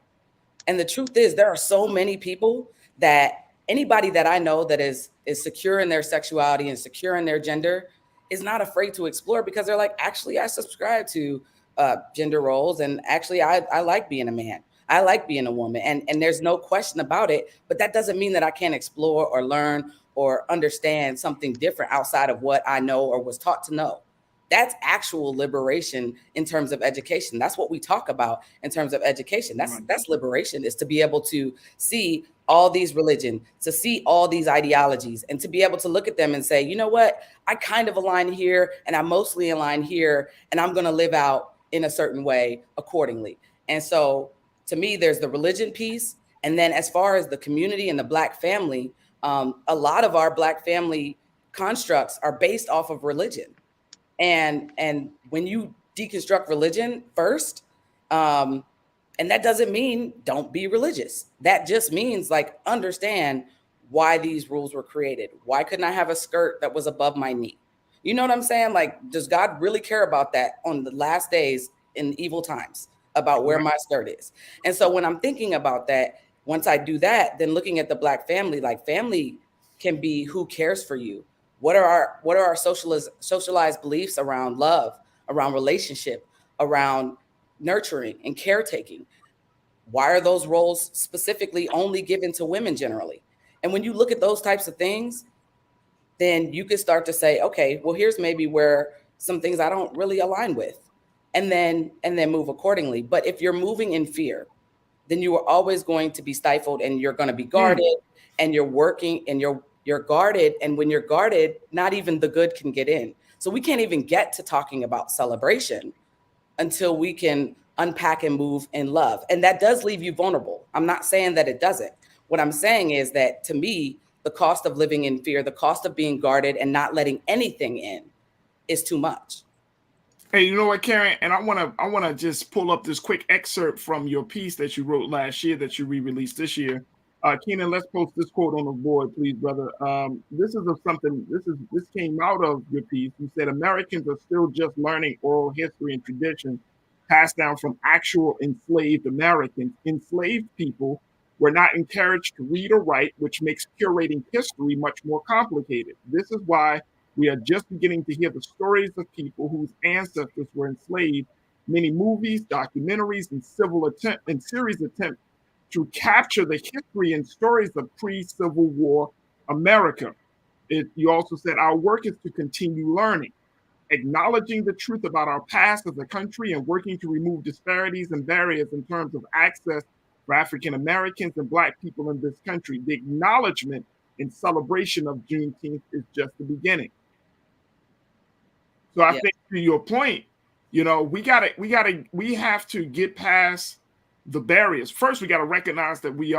And the truth is, there are so many people that anybody that I know that is secure in their sexuality and secure in their gender is not afraid to explore because they're like, actually, I subscribe to gender roles. And actually, I like being a man. I like being a woman. And there's no question about it. But that doesn't mean that I can't explore or learn or understand something different outside of what I know or was taught to know. That's actual liberation in terms of education. That's what we talk about in terms of education. That's liberation, is to be able to see all these religions, to see all these ideologies, and to be able to look at them and say, you know what, I kind of align here and I mostly align here, and I'm going to live out in a certain way accordingly. And so to me, there's the religion piece. And then as far as the community and the Black family, a lot of our Black family constructs are based off of religion. And when you deconstruct religion first, and that doesn't mean don't be religious. That just means like understand why these rules were created. Why couldn't I have a skirt that was above my knee? You know what I'm saying? Like, does God really care about that on the last days in evil times about where my skirt is? And so when I'm thinking about that, once I do that, then looking at the Black family, like family can be who cares for you, What are our socialized beliefs around love, around relationship, around nurturing and caretaking? Why are those roles specifically only given to women generally? And when you look at those types of things, then you can start to say, okay, well, here's maybe where some things I don't really align with, and then move accordingly. But if you're moving in fear, then you are always going to be stifled, and you're going to be guarded, and you're working, and you're guarded. And when you're guarded, not even the good can get in. So we can't even get to talking about celebration until we can unpack and move in love. And that does leave you vulnerable. I'm not saying that it doesn't. What I'm saying is that, to me, the cost of living in fear, the cost of being guarded and not letting anything in is too much. Hey, you know what, Karen? And I wanna just pull up this quick excerpt from your piece that you wrote last year that you re-released this year. Keenan, let's post this quote on the board, please, brother. This came out of your piece. You said Americans are still just learning oral history and tradition passed down from actual enslaved Americans. Enslaved people were not encouraged to read or write, which makes curating history much more complicated. This is why we are just beginning to hear the stories of people whose ancestors were enslaved. Many movies, documentaries, and series attempt to capture the history and stories of pre-Civil War America. You also said our work is to continue learning, acknowledging the truth about our past as a country, and working to remove disparities and barriers in terms of access for African Americans and Black people in this country. The acknowledgement and celebration of Juneteenth is just the beginning. So I think, to your point, you know, we have to get past the barriers. First, we got to recognize that we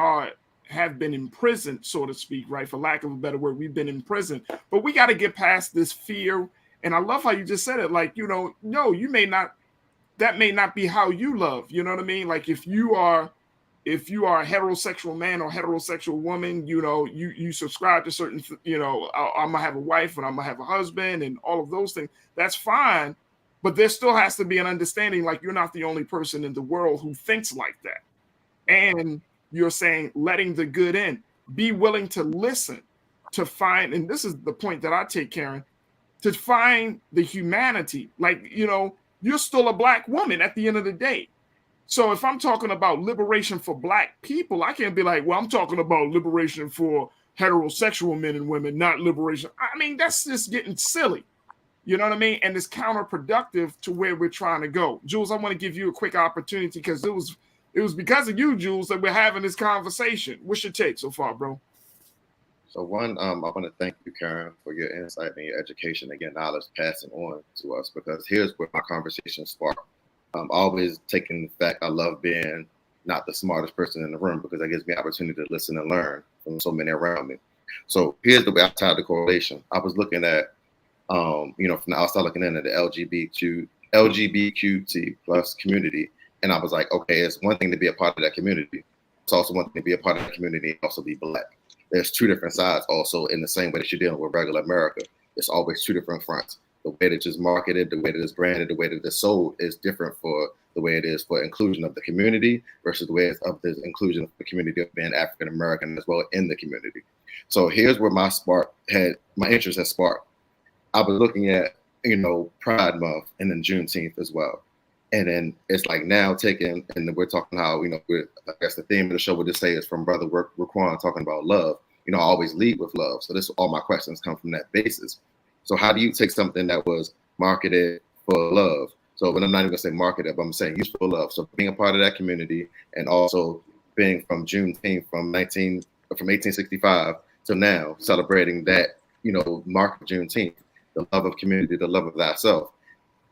have been imprisoned, so to speak, right? For lack of a better word, we've been imprisoned. But we got to get past this fear. And I love how you just said it. Like, you know, no, that may not be how you love. You know what I mean? Like, if you are a heterosexual man or heterosexual woman, you know, you subscribe to certain, you know, I'm gonna have a wife and I'm gonna have a husband and all of those things. That's fine. But there still has to be an understanding, like, you're not the only person in the world who thinks like that. And you're saying letting the good in, be willing to listen, to find, and this is the point that I take, Karen, to find the humanity. Like, you know, you're still a Black woman at the end of the day. So if I'm talking about liberation for Black people, I can't be like, well, I'm talking about liberation for heterosexual men and women, not liberation. I mean, that's just getting silly. You know what I mean? And it's counterproductive to where we're trying to go. Jules, I want to give you a quick opportunity because it was because of you, Jules, that we're having this conversation. What's your take so far, bro? So one, I want to thank you, Karen, for your insight and your education and your knowledge passing on to us, because here's where my conversation sparked. I'm always taking the fact I love being not the smartest person in the room, because that gives me opportunity to listen and learn from so many around me. So here's the way I tied the correlation. I was looking at, you know, from the outside looking in at the LGBTQ plus community. And I was like, okay, it's one thing to be a part of that community. It's also one thing to be a part of that community and also be Black. There's two different sides also, in the same way that you're dealing with regular America. It's always two different fronts. The way that it's marketed, the way that it's branded, the way that it's sold is different for the way it is for inclusion of the community versus the way it's of the inclusion of the community of being African American as well in the community. So here's where my interest has sparked. I was looking at, you know, Pride Month and then Juneteenth as well. And then it's like now taking, and we're talking how, you know, I guess the theme of the show would just say is from Brother Raquan talking about love. You know, I always lead with love. So all my questions come from that basis. So how do you take something that was marketed for love? So, but I'm not even gonna say marketed, but I'm saying used for love. So being a part of that community and also being from Juneteenth from 1865 to now, celebrating that, you know, mark of Juneteenth, the love of community, the love of thyself.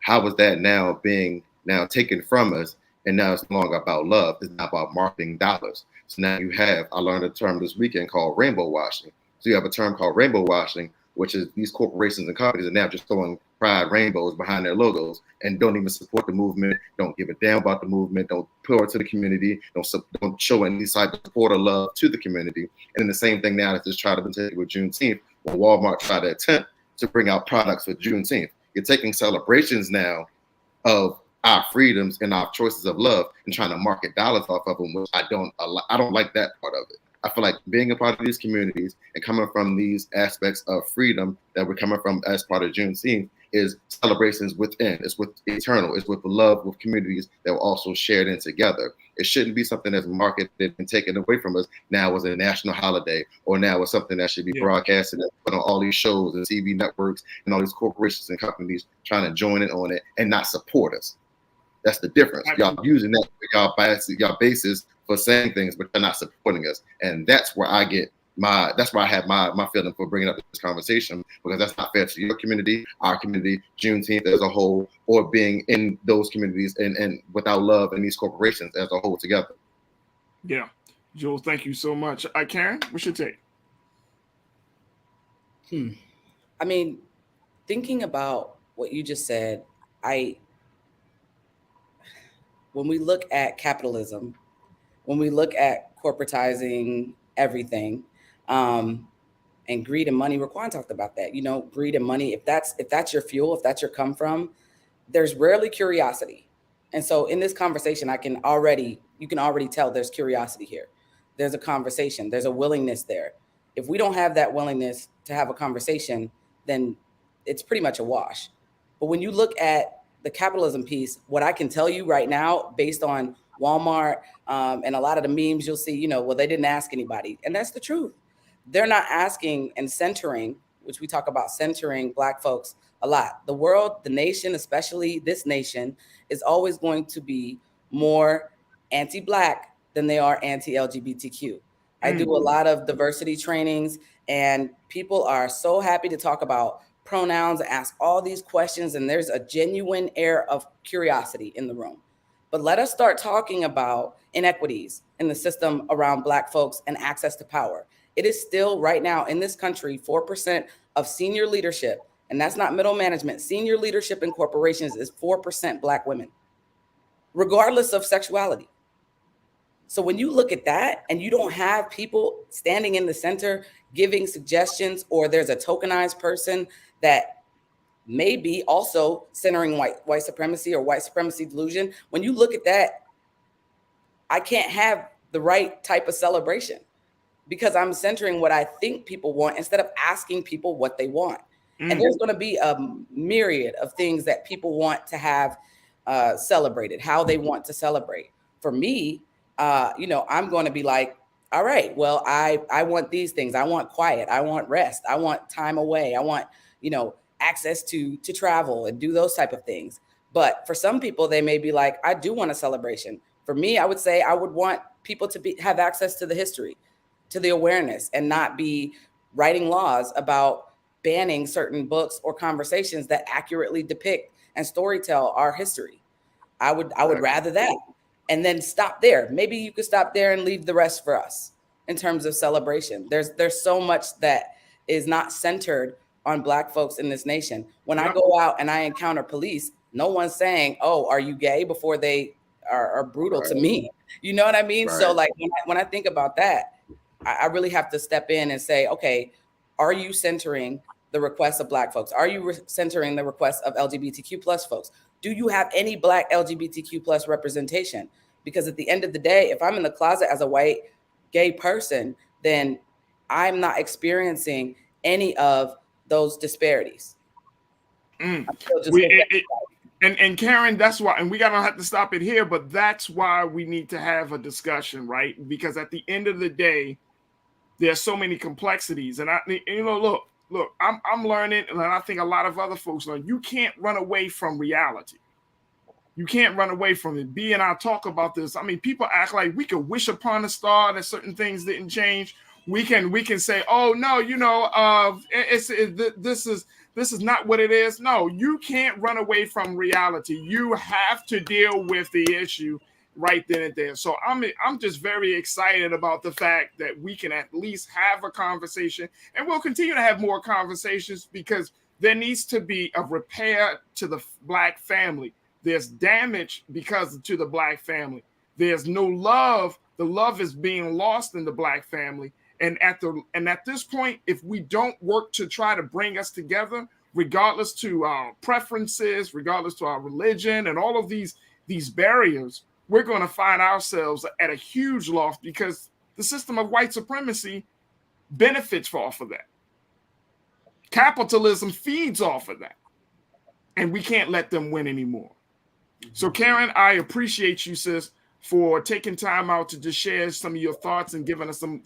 How is that now being taken from us? And now it's no longer about love. It's not about marketing dollars. So now I learned a term this weekend called rainbow washing. So you have a term called rainbow washing, which is these corporations and companies are now just throwing pride rainbows behind their logos and don't even support the movement, don't give a damn about the movement, don't pour it to the community, don't show any type of support or love to the community. And then the same thing now is just trying to be taken with Juneteenth, when Walmart tried to attempt to bring out products for Juneteenth. You're taking celebrations now of our freedoms and our choices of love and trying to market dollars off of them, which I don't like that part of it. I feel like being a part of these communities and coming from these aspects of freedom that we're coming from as part of Juneteenth is celebrations within. It's with eternal. It's with the love with communities that were also shared in together. It shouldn't be something that's marketed and taken away from us now as a national holiday, or now as something that should be broadcasted and put on all these shows and TV networks and all these corporations and companies trying to join in on it and not support us. That's the difference. Y'all using that for y'all bases for saying things, but they're not supporting us. And that's where I get that's where I have my feeling for bringing up this conversation, because that's not fair to your community, our community, Juneteenth as a whole, or being in those communities and without love and these corporations as a whole together. Yeah. Joel, thank you so much. Karen, what's your take? I mean, thinking about what you just said, when we look at capitalism, when we look at corporatizing everything, and greed and money, Raquan talked about that, greed and money, if that's your fuel, if that's your come from, there's rarely curiosity. And so in this conversation, you can already tell there's curiosity here. There's a conversation, there's a willingness there. If we don't have that willingness to have a conversation, then it's pretty much a wash. But when you look at the capitalism piece, what I can tell you right now, based on Walmart and a lot of the memes you'll see, well, they didn't ask anybody. And that's the truth. They're not asking and centering, which we talk about centering Black folks a lot. The world, the nation, especially this nation, is always going to be more anti-Black than they are anti-LGBTQ. I do a lot of diversity trainings, and people are so happy to talk about pronouns, ask all these questions, and there's a genuine air of curiosity in the room. But let us start talking about inequities in the system around Black folks and access to power. It is still right now in this country, 4% of senior leadership, and that's not middle management. Senior leadership in corporations is 4% Black women, regardless of sexuality. So when you look at that and you don't have people standing in the center giving suggestions, or there's a tokenized person that may be also centering white supremacy or white supremacy delusion, when you look at that, I can't have the right type of celebration, because I'm centering what I think people want instead of asking people what they want. And there's going to be a myriad of things that people want to have celebrated, how they want to celebrate. For me, I'm going to be like, all right, well, I want these things. I want quiet. I want rest. I want time away. I want, access to travel and do those type of things. But for some people, they may be like, I do want a celebration. For me, I would say I would want people to have access to the history, to the awareness, and not be writing laws about banning certain books or conversations that accurately depict and storytell our history. I would rather that. And then stop there. Maybe you could stop there and leave the rest for us in terms of celebration. There's so much that is not centered on Black folks in this nation. When I go out and I encounter police, no one's saying, oh, are you gay, before they are brutal to me. You know what I mean? Right. So like when I think about that, I really have to step in and say, okay, are you centering the requests of Black folks? Are you centering the requests of LGBTQ plus folks? Do you have any Black LGBTQ plus representation? Because at the end of the day, if I'm in the closet as a white gay person, then I'm not experiencing any of those disparities. And Karen, that's why, and we gotta have to stop it here, but that's why we need to have a discussion, right? Because at the end of the day, there's so many complexities. And look, I'm learning, and I think a lot of other folks learn, you can't run away from reality. You can't run away from it. B and I talk about this. I mean, people act like we could wish upon a star that certain things didn't change. We can say, oh no, this is not what it is. No, you can't run away from reality. You have to deal with the issue right then and there. So I'm just very excited about the fact that we can at least have a conversation, and we'll continue to have more conversations, because there needs to be a repair to the Black family. There's damage to the Black family. There's no love. The love is being lost in the Black family. And at this point, if we don't work to try to bring us together, regardless to our preferences, regardless to our religion, and all of these barriers, we're going to find ourselves at a huge loss, because the system of white supremacy benefits off of that. Capitalism feeds off of that. And we can't let them win anymore. So, Karen, I appreciate you, sis, for taking time out to just share some of your thoughts and giving us some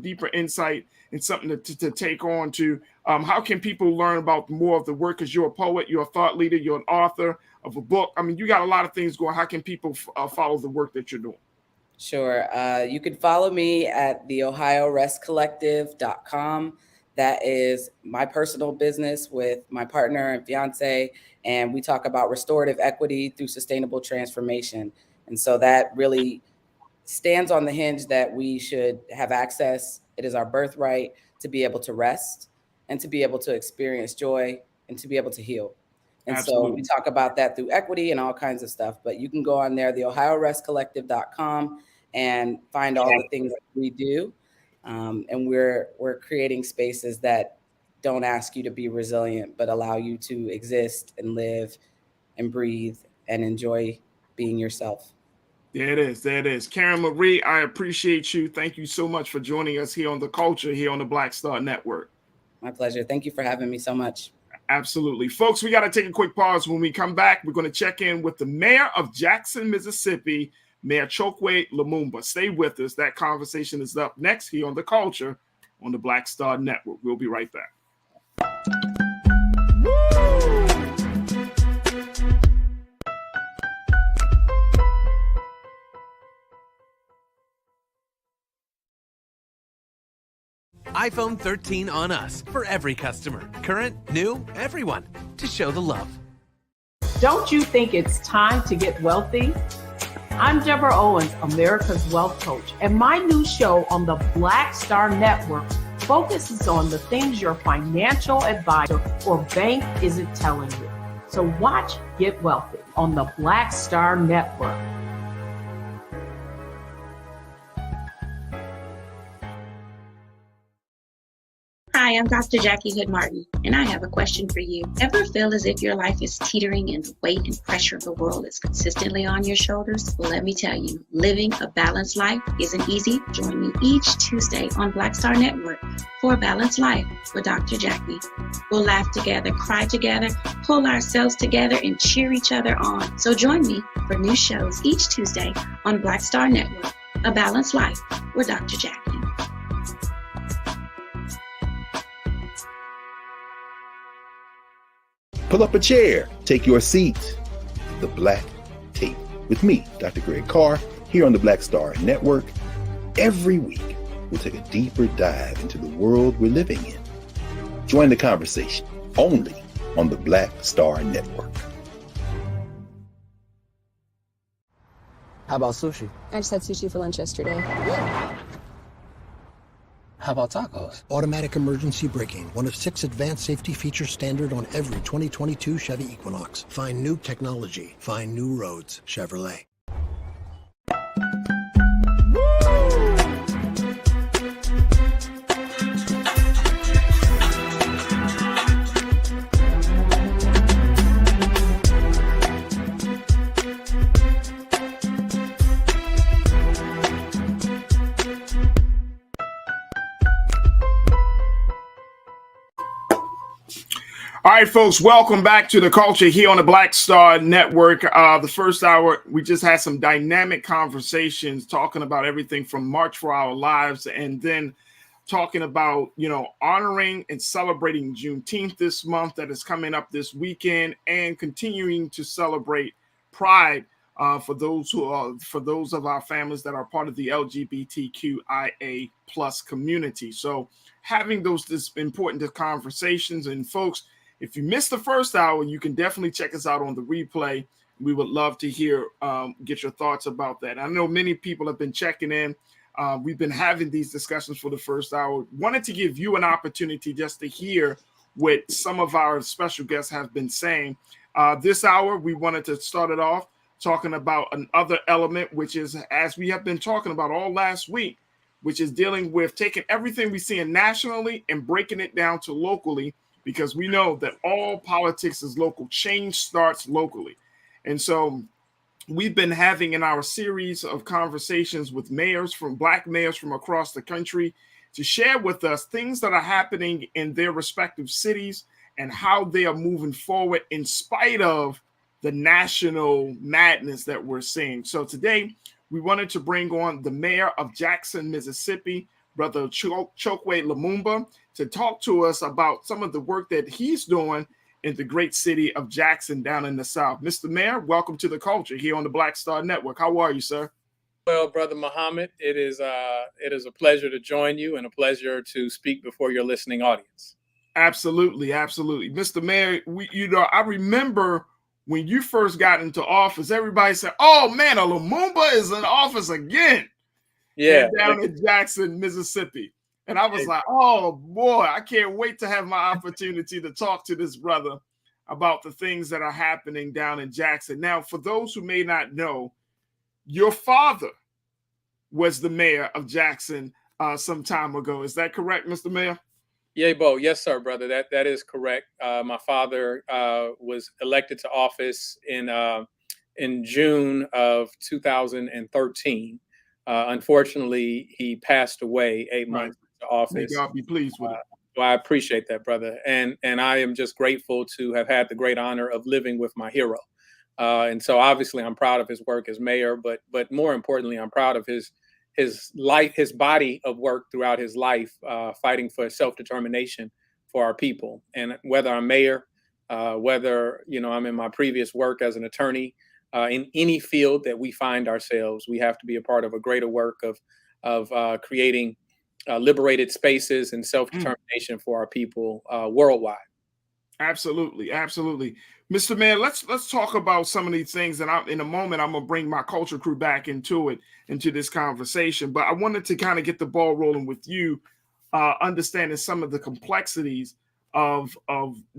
deeper insight and something to take on to. How can people learn about more of the work? Because you're a poet, you're a thought leader, you're an author of a book. I mean, you got a lot of things going. How can people follow the work that you're doing? Sure. You can follow me at the OhioRestCollective.com. That is my personal business with my partner and fiance, and we talk about restorative equity through sustainable transformation. And so that really stands on the hinge that we should have access. It is our birthright to be able to rest and to be able to experience joy and to be able to heal. And Absolutely. So we talk about that through equity and all kinds of stuff, but you can go on there, the OhioRestCollective.com, and find all the things that we do. And we're creating spaces that don't ask you to be resilient, but allow you to exist and live and breathe and enjoy being yourself. There it is. There it is. Karen Marie, I appreciate you. Thank you so much for joining us here on The Culture, here on the Black Star Network. My pleasure. Thank you for having me so much. Absolutely. Folks, we got to take a quick pause. When we come back, we're going to check in with the mayor of Jackson, Mississippi, Mayor Chokwe Lumumba. Stay with us. That conversation is up next here on The Culture on the Black Star Network. We'll be right back. iPhone 13 on us for every customer. Current, new, everyone. To show the love. Don't you think it's time to get wealthy? I'm Deborah Owens, America's Wealth Coach, and my new show on the Black Star Network focuses on the things your financial advisor or bank isn't telling you. So watch Get Wealthy on the Black Star Network. Hi, I'm Dr. Jackie Hood Martin, and I have a question for you. Ever feel as if your life is teetering and the weight and pressure of the world is consistently on your shoulders? Well, let me tell you, living a balanced life isn't easy. Join me each Tuesday on Black Star Network for A Balanced Life with Dr. Jackie. We'll laugh together, cry together, pull ourselves together, and cheer each other on. So join me for new shows each Tuesday on Black Star Network, A Balanced Life with Dr. Jackie. Pull up a chair, take your seat. The Black Tape with me, Dr. Greg Carr, here on the Black Star Network. Every week, we'll take a deeper dive into the world we're living in. Join the conversation only on the Black Star Network. How about sushi? I just had sushi for lunch yesterday. How about tacos? Automatic emergency braking, one of 6 advanced safety features standard on every 2022 Chevy Equinox. Find new technology. Find new roads. Chevrolet. All right, folks, welcome back to The Culture here on the Black Star Network. The first hour, we just had some dynamic conversations talking about everything from March for Our Lives, and then talking about, honoring and celebrating Juneteenth this month that is coming up this weekend, and continuing to celebrate Pride for those of our families that are part of the LGBTQIA plus community. So having this important conversations. And folks, if you missed the first hour, you can definitely check us out on the replay. We would love to get your thoughts about that. I know many people have been checking in. We've been having these discussions for the first hour. Wanted to give you an opportunity just to hear what some of our special guests have been saying. This hour, we wanted to start it off talking about another element, which is, as we have been talking about all last week, which is dealing with taking everything we see nationally and breaking it down to locally, because we know that all politics is local. Change starts locally. And so we've been having in our series of conversations with Black mayors from across the country, to share with us things that are happening in their respective cities and how they are moving forward in spite of the national madness that we're seeing. So today, we wanted to bring on the mayor of Jackson, Mississippi, Brother Chokwe Lumumba, to talk to us about some of the work that he's doing in the great city of Jackson down in the South. Mr. Mayor, welcome to The Culture here on the Black Star Network. How are you, sir? Well, Brother Muhammad, it is a pleasure to join you and a pleasure to speak before your listening audience. Absolutely, absolutely. Mr. Mayor, I remember when you first got into office, everybody said, oh man, a Lumumba is in office again. Yeah. And down in Jackson, Mississippi. And I was like, oh boy, I can't wait to have my opportunity to talk to this brother about the things that are happening down in Jackson. Now, for those who may not know, your father was the mayor of Jackson some time ago. Is that correct, Mr. Mayor? Yes, sir, brother. That is correct. My father was elected to office in June of 2013. Unfortunately, he passed away 8 months into office. May God be pleased with it. Well, I appreciate that, brother. And I am just grateful to have had the great honor of living with my hero. And so obviously I'm proud of his work as mayor, but more importantly, I'm proud of his life, his body of work throughout his life, fighting for self-determination for our people. And whether I'm mayor, whether, I'm in my previous work as an attorney, in any field that we find ourselves, we have to be a part of a greater work of creating liberated spaces and self-determination for our people worldwide. Absolutely, absolutely. Mr. Mayor, let's talk about some of these things, and in a moment I'm gonna bring my culture crew back into this conversation. But I wanted to kind of get the ball rolling with you, understanding some of the complexities of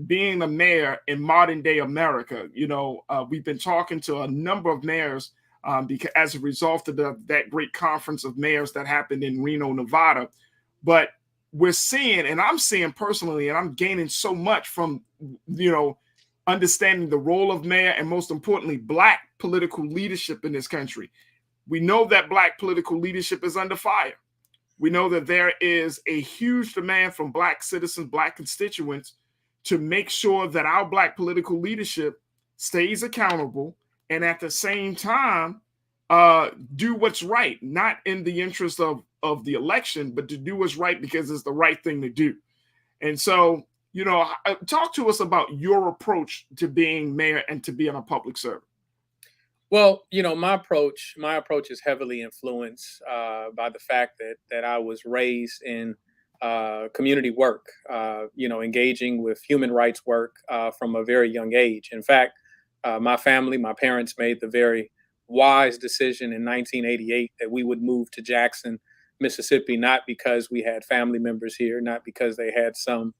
being a mayor in modern day America. We've been talking to a number of mayors because as a result of that great conference of mayors that happened in Reno, Nevada. But we're seeing, and I'm seeing personally, and I'm gaining so much from, understanding the role of mayor and most importantly, Black political leadership in this country. We know that Black political leadership is under fire. We know that there is a huge demand from Black citizens, Black constituents, to make sure that our Black political leadership stays accountable and at the same time do what's right, not in the interest of the election, but to do what's right because it's the right thing to do. And so, talk to us about your approach to being mayor and to being a public servant. Well, my approach is heavily influenced by the fact that I was raised in community work, engaging with human rights work from a very young age. In fact, my parents made the very wise decision in 1988 that we would move to Jackson, Mississippi, not because we had family members here, not because they had some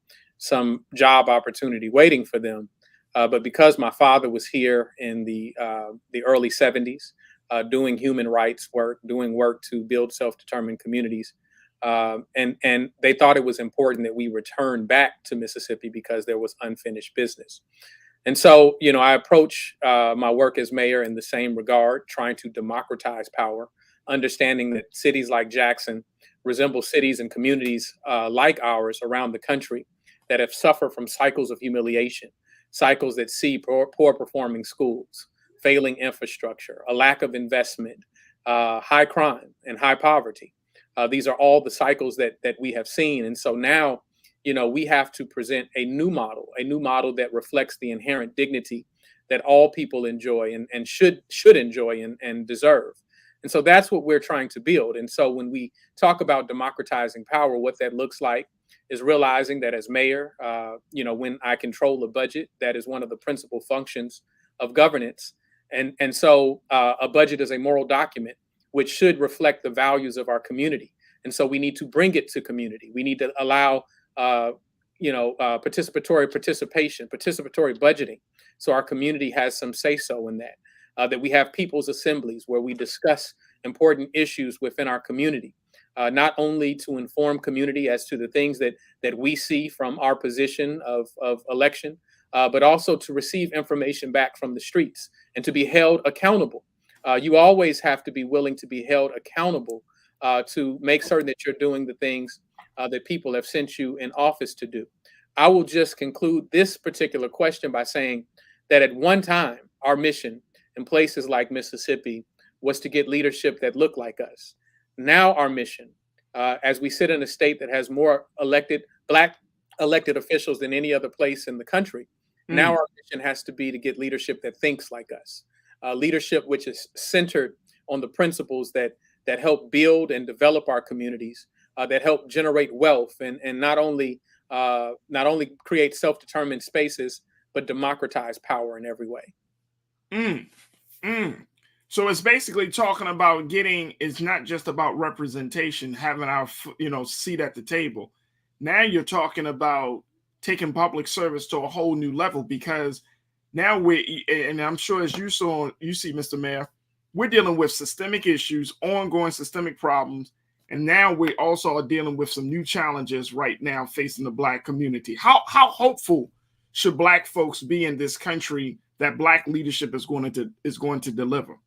job opportunity waiting for them, but because my father was here in the early 70s, doing human rights work, doing work to build self-determined communities. And they thought it was important that we return back to Mississippi because there was unfinished business. And so, I approach my work as mayor in the same regard, trying to democratize power, understanding that cities like Jackson resemble cities and communities like ours around the country that have suffered from cycles of humiliation, cycles that see poor performing schools, failing infrastructure, a lack of investment, high crime and high poverty. These are all the cycles that we have seen. And so now, we have to present a new model that reflects the inherent dignity that all people enjoy and should enjoy and deserve. And so that's what we're trying to build. And so when we talk about democratizing power, what that looks like is realizing that as mayor, when I control a budget, that is one of the principal functions of governance. And so a budget is a moral document which should reflect the values of our community. And so we need to bring it to community. We need to allow participatory participation, participatory budgeting. So our community has some say-so in that, that we have people's assemblies where we discuss important issues within our community, not only to inform community as to the things that we see from our position of election, but also to receive information back from the streets and to be held accountable You always have to be willing to be held accountable to make certain that you're doing the things that people have sent you in office to do. I will just conclude this particular question by saying that at one time, our mission in places like Mississippi was to get leadership that looked like us. Now our mission, as we sit in a state that has more Black elected officials than any other place in the country, now our mission has to be to get leadership that thinks like us, leadership which is centered on the principles that help build and develop our communities, that help generate wealth, and not only create self-determined spaces, but democratize power in every way. So it's basically talking about it's not just about representation, having our seat at the table. Now you're talking about taking public service to a whole new level, because now and I'm sure as you see, Mr. Mayor, we're dealing with systemic issues, ongoing systemic problems, and now we also are dealing with some new challenges right now facing the Black community. How hopeful should Black folks be in this country that Black leadership is going to deliver?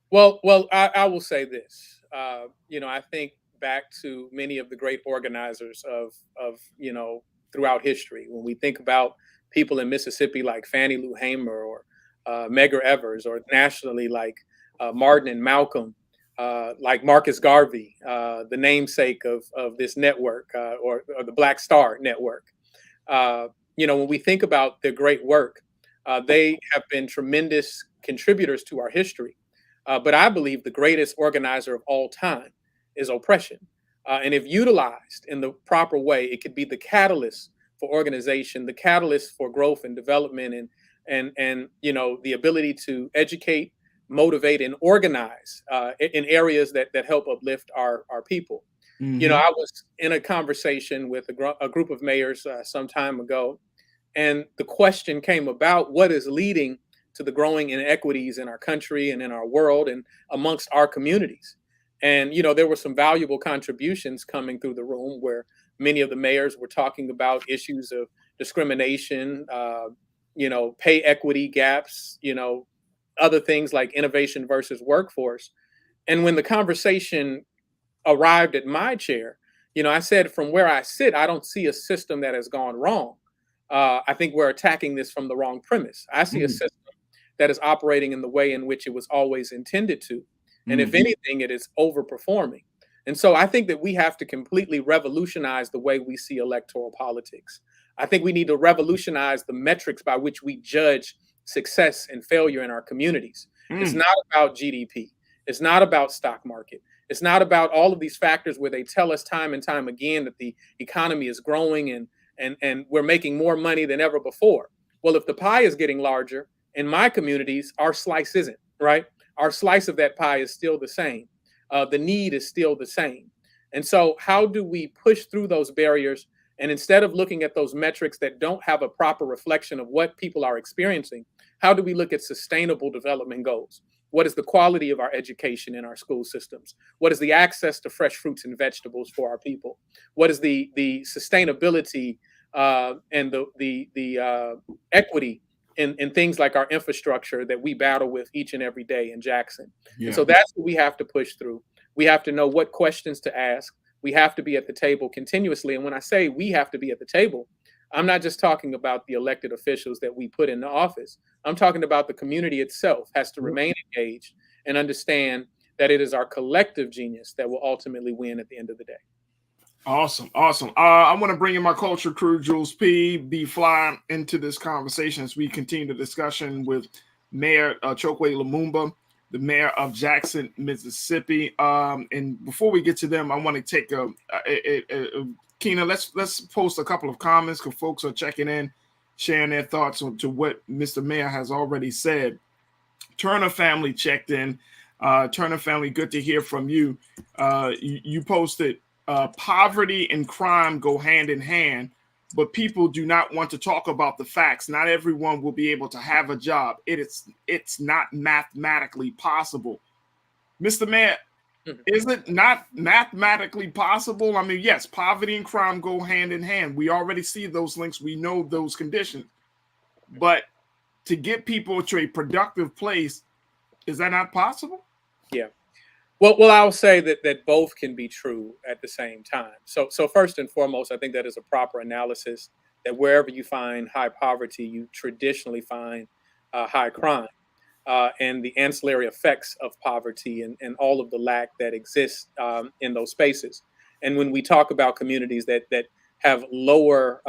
Well, I will say this. I think back to many of the great organizers of throughout history. When we think about people in Mississippi like Fannie Lou Hamer or Medgar Evers, or nationally like Martin and Malcolm, like Marcus Garvey, the namesake of this network, or the Black Star Network. When we think about their great work, they have been tremendous contributors to our history. But I believe the greatest organizer of all time is oppression. And if utilized in the proper way, it could be the catalyst for organization, the catalyst for growth and development, and the ability to educate, motivate, and organize in areas that help uplift our people. I was in a conversation with a group of mayors some time ago, and the question came about, what is leading to the growing inequities in our country and in our world and amongst our communities? And, there were some valuable contributions coming through the room where many of the mayors were talking about issues of discrimination, pay equity gaps, other things like innovation versus workforce. And when the conversation arrived at my chair, I said, from where I sit, I don't see a system that has gone wrong. I think we're attacking this from the wrong premise. I see a system that is operating in the way in which it was always intended to. And if anything, it is overperforming. And so I think that we have to completely revolutionize the way we see electoral politics. I think we need to revolutionize the metrics by which we judge success and failure in our communities. It's not about GDP. It's not about stock market. It's not about all of these factors where they tell us time and time again that the economy is growing and we're making more money than ever before. Well, if the pie is getting larger in my communities, our slice isn't, right? Our slice of that pie is still the same. The need is still the same. And so how do we push through those barriers? And instead of looking at those metrics that don't have a proper reflection of what people are experiencing, how do we look at sustainable development goals? What is the quality of our education in our school systems? What is the access to fresh fruits and vegetables for our people? What is the sustainability and the equity in things like our infrastructure that we battle with each and every day in Jackson? And so that's what we have to push through. We have to know what questions to ask. We have to be at the table continuously. And when I say we have to be at the table, I'm not just talking about the elected officials that we put in the office. I'm talking about the community itself has to remain engaged and understand that it is our collective genius that will ultimately win at the end of the day. Awesome. I want to bring in my culture crew, Jules P, B Fly, into this conversation as we continue the discussion with Mayor Chokwe Lumumba, the mayor of Jackson, Mississippi. And before we get to them, I want to take Keena, let's post a couple of comments because folks are checking in, sharing their thoughts to what Mr. Mayor has already said. Turner family checked in. Turner family, good to hear from you. You posted, poverty and crime go hand in hand, but people do not want to talk about the facts. Not everyone will be able to have a job. It's not mathematically possible. Mr. Mayor, is it not mathematically possible? I mean, yes, poverty and crime go hand in hand. We already see those links. We know those conditions. But to get people to a productive place, Is that not possible? Yeah. Well, I'll say that both can be true at the same time. So first and foremost, I think that is a proper analysis that wherever you find high poverty, you traditionally find high crime and the ancillary effects of poverty and all of the lack that exists in those spaces. And when we talk about communities that have lower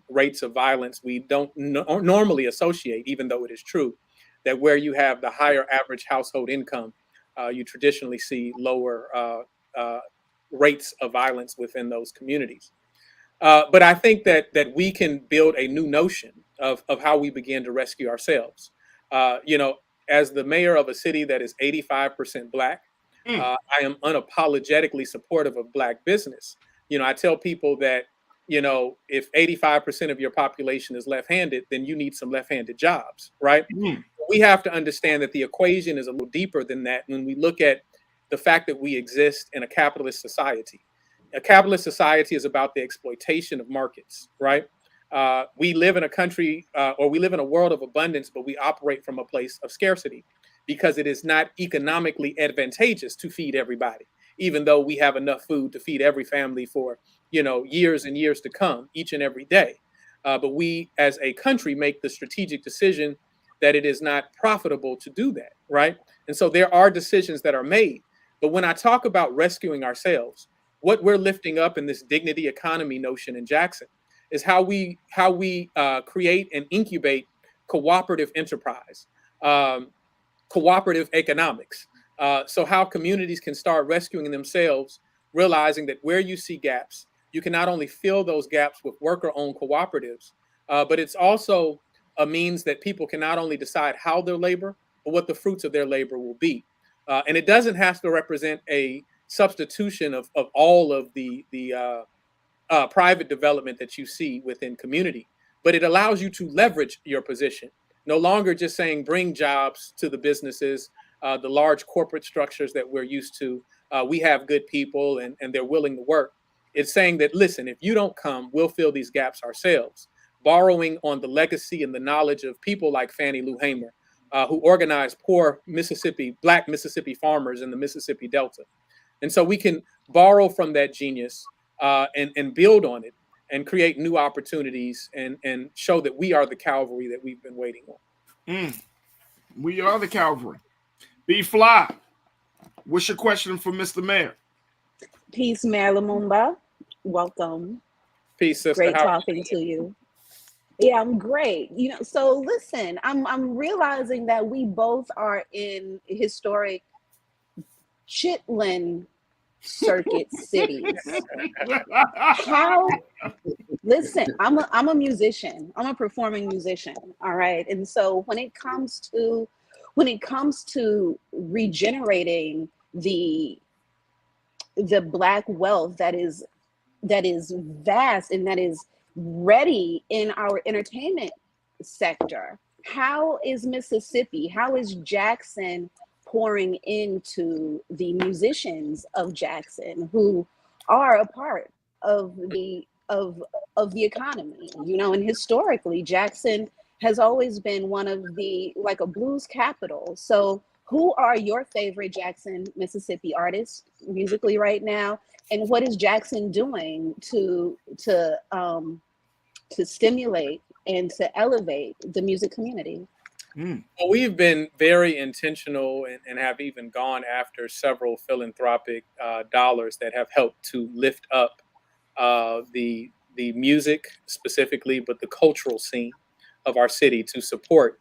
rates of violence, we don't normally associate, even though it is true, that where you have the higher average household income, you traditionally see lower rates of violence within those communities. But I think that we can build a new notion of how we begin to rescue ourselves. As the mayor of a city that is 85% Black, I am unapologetically supportive of Black business. I tell people that, if 85% of your population is left-handed, then you need some left-handed jobs, right? We have to understand that the equation is a little deeper than that when we look at the fact that we exist in a capitalist society. A capitalist society is about the exploitation of markets, right? We live in a country or we live in a world of abundance, but we operate from a place of scarcity because it is not economically advantageous to feed everybody, even though we have enough food to feed every family for, years and years to come, each and every day. But we as a country make the strategic decision that it is not profitable to do that, right? And so there are decisions that are made. But when I talk about rescuing ourselves, what we're lifting up in this dignity economy notion in Jackson is how we create and incubate cooperative enterprise, cooperative economics. So how communities can start rescuing themselves, realizing that where you see gaps, you can not only fill those gaps with worker-owned cooperatives, but it's also a means that people can not only decide how their labor, but what the fruits of their labor will be. And it doesn't have to represent a substitution of all of the private development that you see within community, but it allows you to leverage your position. No longer just saying bring jobs to the businesses, the large corporate structures that we're used to. We have good people and they're willing to work. It's saying that, listen, if you don't come, we'll fill these gaps ourselves, borrowing on the legacy and the knowledge of people like Fannie Lou Hamer, who organized poor Black Mississippi farmers in the Mississippi Delta. And so we can borrow from that genius and build on it and create new opportunities and show that we are the cavalry that we've been waiting on. We are the cavalry. B Fly, what's your question for Mr. Mayor? Peace, Mayor Lumumba. Welcome. Peace, sister. Great talking to you. Yeah, I'm great. So listen, I'm realizing that we both are in historic Chitlin circuit cities. Listen, I'm a musician. I'm a performing musician. All right. And so when it comes to regenerating the Black wealth that is vast and that is ready in our entertainment sector, how is Mississippi, how is Jackson pouring into the musicians of Jackson who are a part of the economy, and historically Jackson has always been one of the, like, a blues capital. So who are your favorite Jackson, Mississippi artists musically right now, and what is Jackson doing to stimulate and to elevate the music community? Well, we've been very intentional and have even gone after several philanthropic dollars that have helped to lift up the music specifically, but the cultural scene of our city to support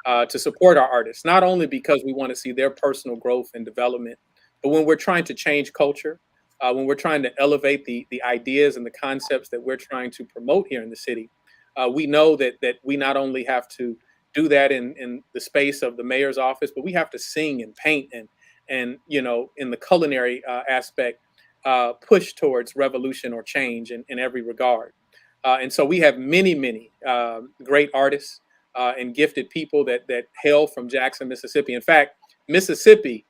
our artists, not only because we want to see their personal growth and development, but when we're trying to change culture, when we're trying to elevate the ideas and the concepts that we're trying to promote here in the city, we know that we not only have to do that in the space of the mayor's office, but we have to sing and paint and in the culinary aspect, push towards revolution or change in every regard. And so we have many great artists and gifted people that hail from Jackson, Mississippi. In fact, Mississippi,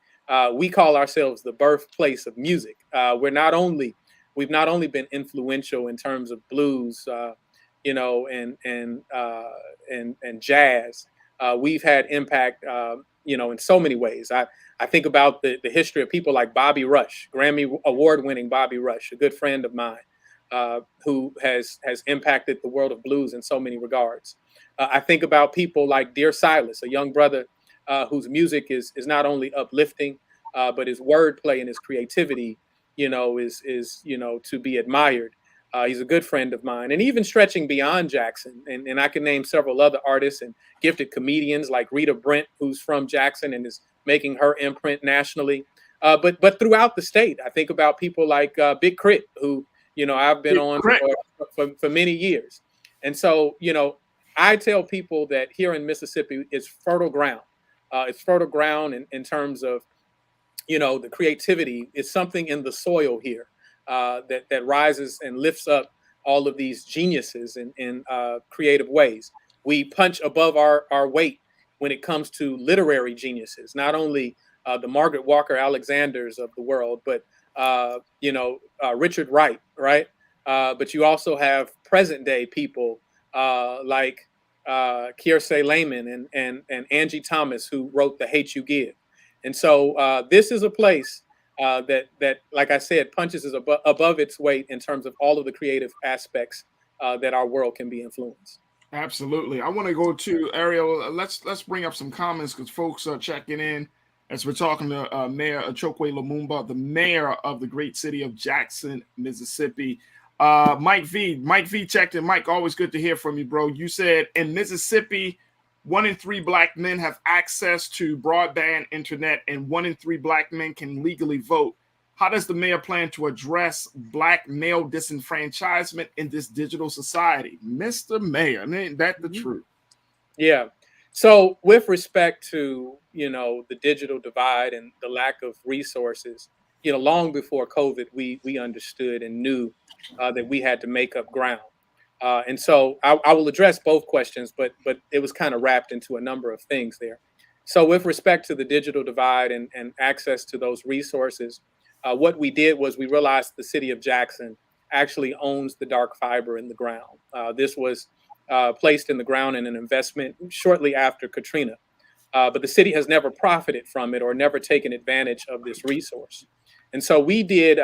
we call ourselves the birthplace of music. We've not only been influential in terms of blues, and jazz, we've had impact, in so many ways. I think about the history of people like Bobby Rush, Grammy award-winning Bobby Rush, a good friend of mine, who has impacted the world of blues in so many regards. I think about people like Dear Silas, a young brother whose music is not only uplifting, but his wordplay and his creativity, is to be admired. He's a good friend of mine, and even stretching beyond Jackson. And I can name several other artists and gifted comedians like Rita Brent, who's from Jackson and is making her imprint nationally. But throughout the state, I think about people like Big Crit, who, I've been on for many years. And so, I tell people that here in Mississippi, it's fertile ground. It's fertile ground in terms of, the creativity. It's something in the soil here that rises and lifts up all of these geniuses in creative ways. We punch above our weight when it comes to literary geniuses, not only the Margaret Walker Alexanders of the world, but Richard Wright, right? But you also have present day people like Kiersey Lehman and Angie Thomas, who wrote The Hate U Give. And so this is a place that, like I said, punches is above its weight in terms of all of the creative aspects that our world can be influenced. Absolutely. I want to go to Ariel. Let's bring up some comments because folks are checking in as we're talking to Mayor Chokwe Lumumba, the mayor of the great city of Jackson, Mississippi. Mike V checked in. Mike, always good to hear from you, bro. You said in Mississippi, 1 in 3 black men have access to broadband internet, and 1 in 3 black men can legally vote. How does the mayor plan to address black male disenfranchisement in this digital society? Mr. Mayor, ain't that the truth? Yeah. So with respect to, the digital divide and the lack of resources, long before COVID, we understood and knew that we had to make up ground. And so I will address both questions, but it was kind of wrapped into a number of things there. So with respect to the digital divide and access to those resources, what we did was we realized the city of Jackson actually owns the dark fiber in the ground. This was placed in the ground in an investment shortly after Katrina. But the city has never profited from it or never taken advantage of this resource. And so we did,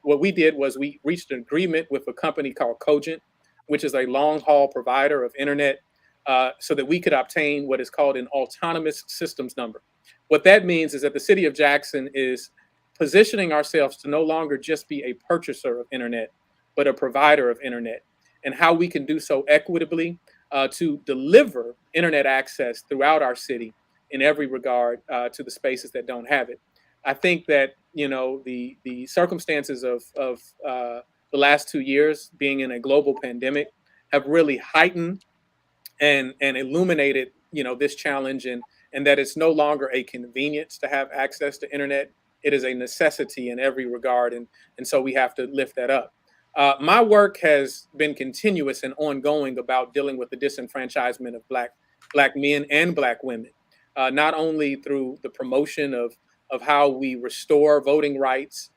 what we did was we reached an agreement with a company called Cogent, which is a long haul provider of internet, so that we could obtain what is called an autonomous systems number. What that means is that the city of Jackson is positioning ourselves to no longer just be a purchaser of internet, but a provider of internet, and how we can do so equitably to deliver internet access throughout our city in every regard to the spaces that don't have it. I think that, the circumstances of the last 2 years being in a global pandemic have really heightened and illuminated, this challenge, and that it's no longer a convenience to have access to internet. It is a necessity in every regard, and so we have to lift that up. My work has been continuous and ongoing about dealing with the disenfranchisement of black men and black women, not only through the promotion of how we restore voting rights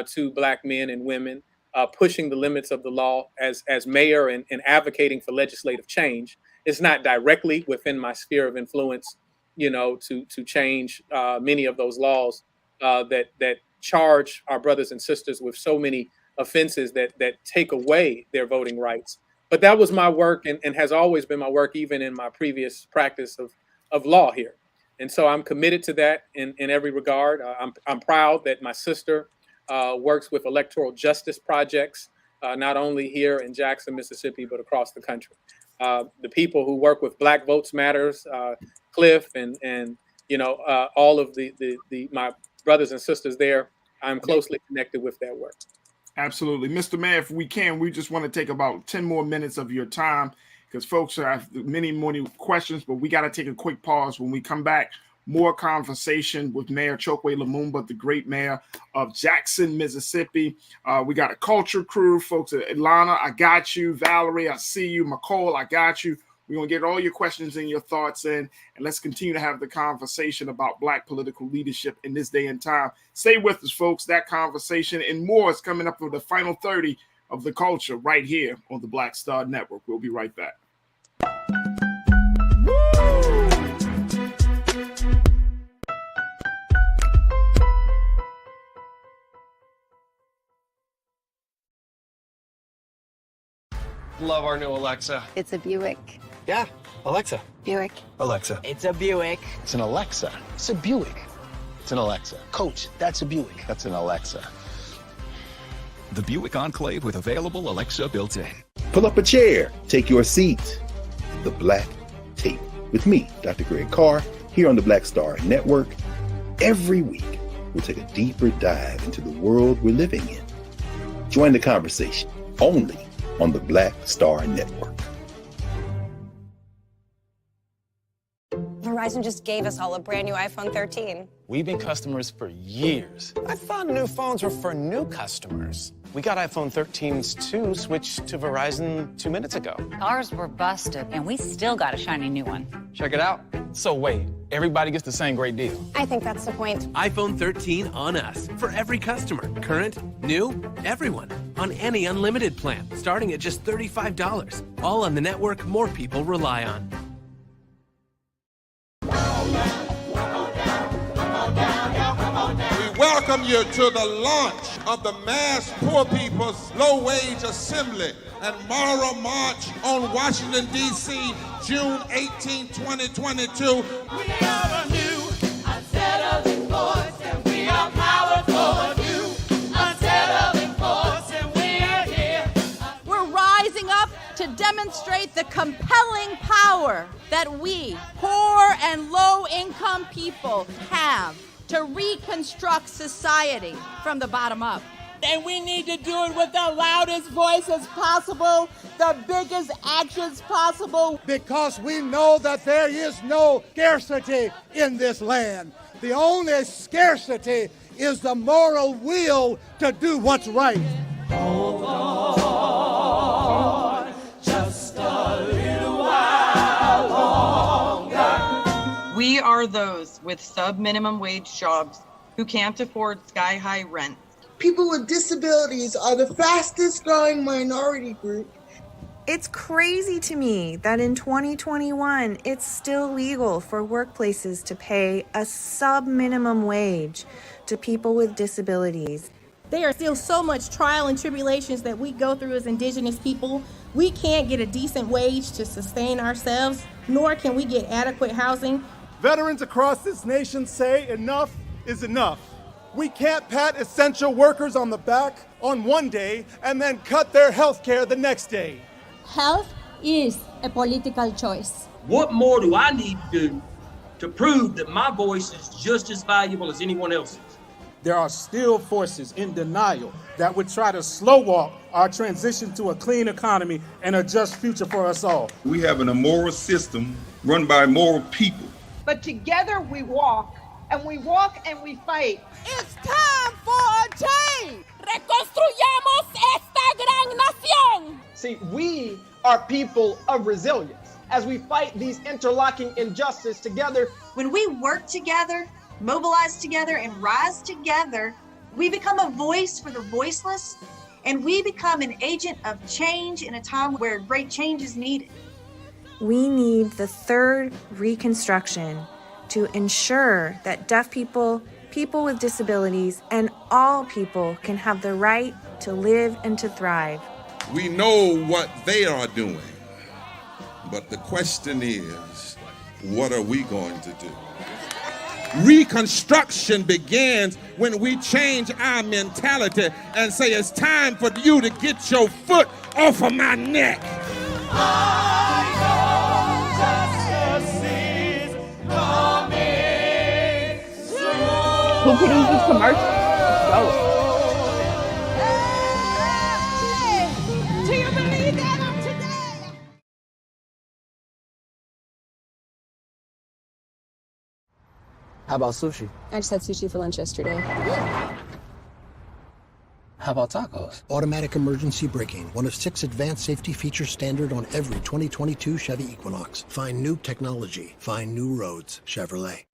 to black men and women, pushing the limits of the law as mayor and advocating for legislative change. It's not directly within my sphere of influence, to change many of those laws that charge our brothers and sisters with so many offenses that take away their voting rights. But that was my work and has always been my work, even in my previous practice of law here. And so I'm committed to that in every regard. I'm proud that my sister works with electoral justice projects, not only here in Jackson, Mississippi, but across the country. The people who work with Black Votes Matters, Cliff, and all of my brothers and sisters there, I'm closely connected with that work. Absolutely. Mr. Mayor, if we can, we just want to take about 10 more minutes of your time because folks have many more questions, but we got to take a quick pause. When we come back, more conversation with Mayor Chokwe Lumumba, the great mayor of Jackson, Mississippi. We got a culture crew, folks. Ilana, I got you. Valerie, I see you. McCall, I got you. We're going to get all your questions and your thoughts in, and let's continue to have the conversation about Black political leadership in this day and time. Stay with us, folks. That conversation and more is coming up for the final 30 of The Culture right here on the Black Star Network. We'll be right back. Love our new Alexa. It's a Buick. Yeah, Alexa. Buick. Alexa. It's a Buick. It's an Alexa. It's a Buick. It's an Alexa. Coach, that's a Buick. That's an Alexa. The Buick Enclave with available Alexa built in. Pull up a chair. Take your seat. The Black Tape with me, Dr. Greg Carr, here on the Black Star Network. Every week, we'll take a deeper dive into the world we're living in. Join the conversation only on the Black Star Network. Verizon just gave us all a brand new iPhone 13. We've been customers for years. I thought new phones were for new customers. We got iPhone 13s too, switched to Verizon 2 minutes ago. Ours were busted, and we still got a shiny new one. Check it out. So wait, everybody gets the same great deal. I think that's the point. iPhone 13 on us for every customer. Current, new, everyone. On any unlimited plan, starting at just $35. All on the network more people rely on. We welcome you to the launch of the Mass Poor People's Low Wage Assembly and Moral March on Washington, D.C., June 18, 2022. We are a new, unsettling force, and we are powerful. New, unsettling force, and we are here. We're rising up to demonstrate the compelling power that we, poor and low-income people, have to reconstruct society from the bottom up. And we need to do it with the loudest voices possible, the biggest actions possible. Because we know that there is no scarcity in this land. The only scarcity is the moral will to do what's right. Hold on, just a little while longer. We are those with sub-minimum wage jobs who can't afford sky-high rent. People with disabilities are the fastest growing minority group. It's crazy to me that in 2021, it's still legal for workplaces to pay a sub-minimum wage to people with disabilities. There are still so much trial and tribulations that we go through as Indigenous people. We can't get a decent wage to sustain ourselves, nor can we get adequate housing. Veterans across this nation say enough is enough. We can't pat essential workers on the back on one day and then cut their health care the next day. Health is a political choice. What more do I need to do to prove that my voice is just as valuable as anyone else's? There are still forces in denial that would try to slow walk our transition to a clean economy and a just future for us all. We have an immoral system run by immoral people. But together we walk, and we fight. It's time for a change! Reconstruyamos esta gran nación! See, we are people of resilience as we fight these interlocking injustices together. When we work together, mobilize together, and rise together, we become a voice for the voiceless, and we become an agent of change in a time where great change is needed. We need the third reconstruction to ensure that deaf people, people with disabilities, and all people can have the right to live and to thrive. We know what they are doing, but the question is, what are we going to do? Reconstruction begins when we change our mentality and say it's time for you to get your foot off of my neck. Who produces commercials? Go. Do you believe that of today? How about sushi? I just had sushi for lunch yesterday. How about tacos? Automatic emergency braking, one of 6 advanced safety features standard on every 2022 Chevy Equinox. Find new technology. Find new roads. Chevrolet.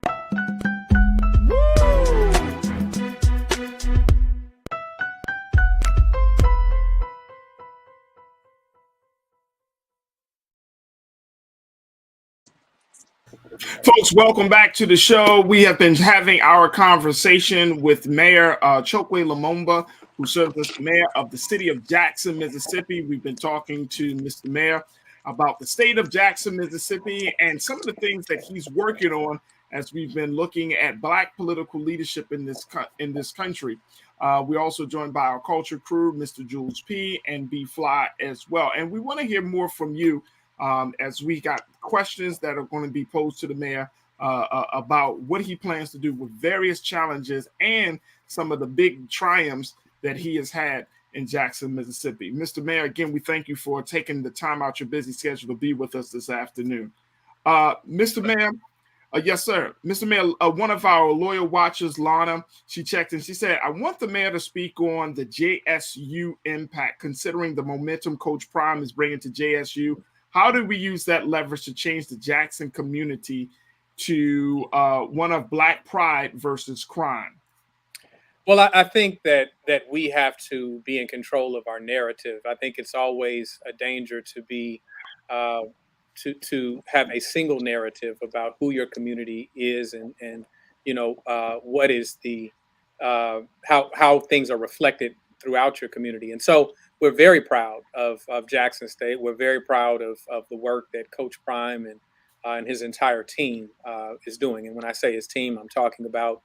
Folks, welcome back to the show. We have been having our conversation with Mayor Chokwe Lumumba, who serves as the mayor of the city of Jackson, Mississippi. We've been talking to Mr. Mayor about the state of Jackson, Mississippi, and some of the things that he's working on as we've been looking at Black political leadership in this country. We're also joined by our culture crew, Mr. Jules P. and B. Fly as well. And we want to hear more from you as we got questions that are going to be posed to the mayor about what he plans to do with various challenges and some of the big triumphs that he has had in Jackson, Mississippi. Mr. Mayor, again, we thank you for taking the time out your busy schedule to be with us this afternoon. Mr. Mayor, yes, sir. Mr. Mayor, one of our loyal watchers, Lana, she checked and she said, I want the mayor to speak on the JSU impact, considering the momentum Coach Prime is bringing to JSU. How do we use that leverage to change the Jackson community to one of Black pride versus crime? Well, I think that we have to be in control of our narrative. I think it's always a danger to be to have a single narrative about who your community is and what is the how things are reflected throughout your community. And so we're very proud of Jackson State. We're very proud of the work that Coach Prime and his entire team is doing. And when I say his team, I'm talking about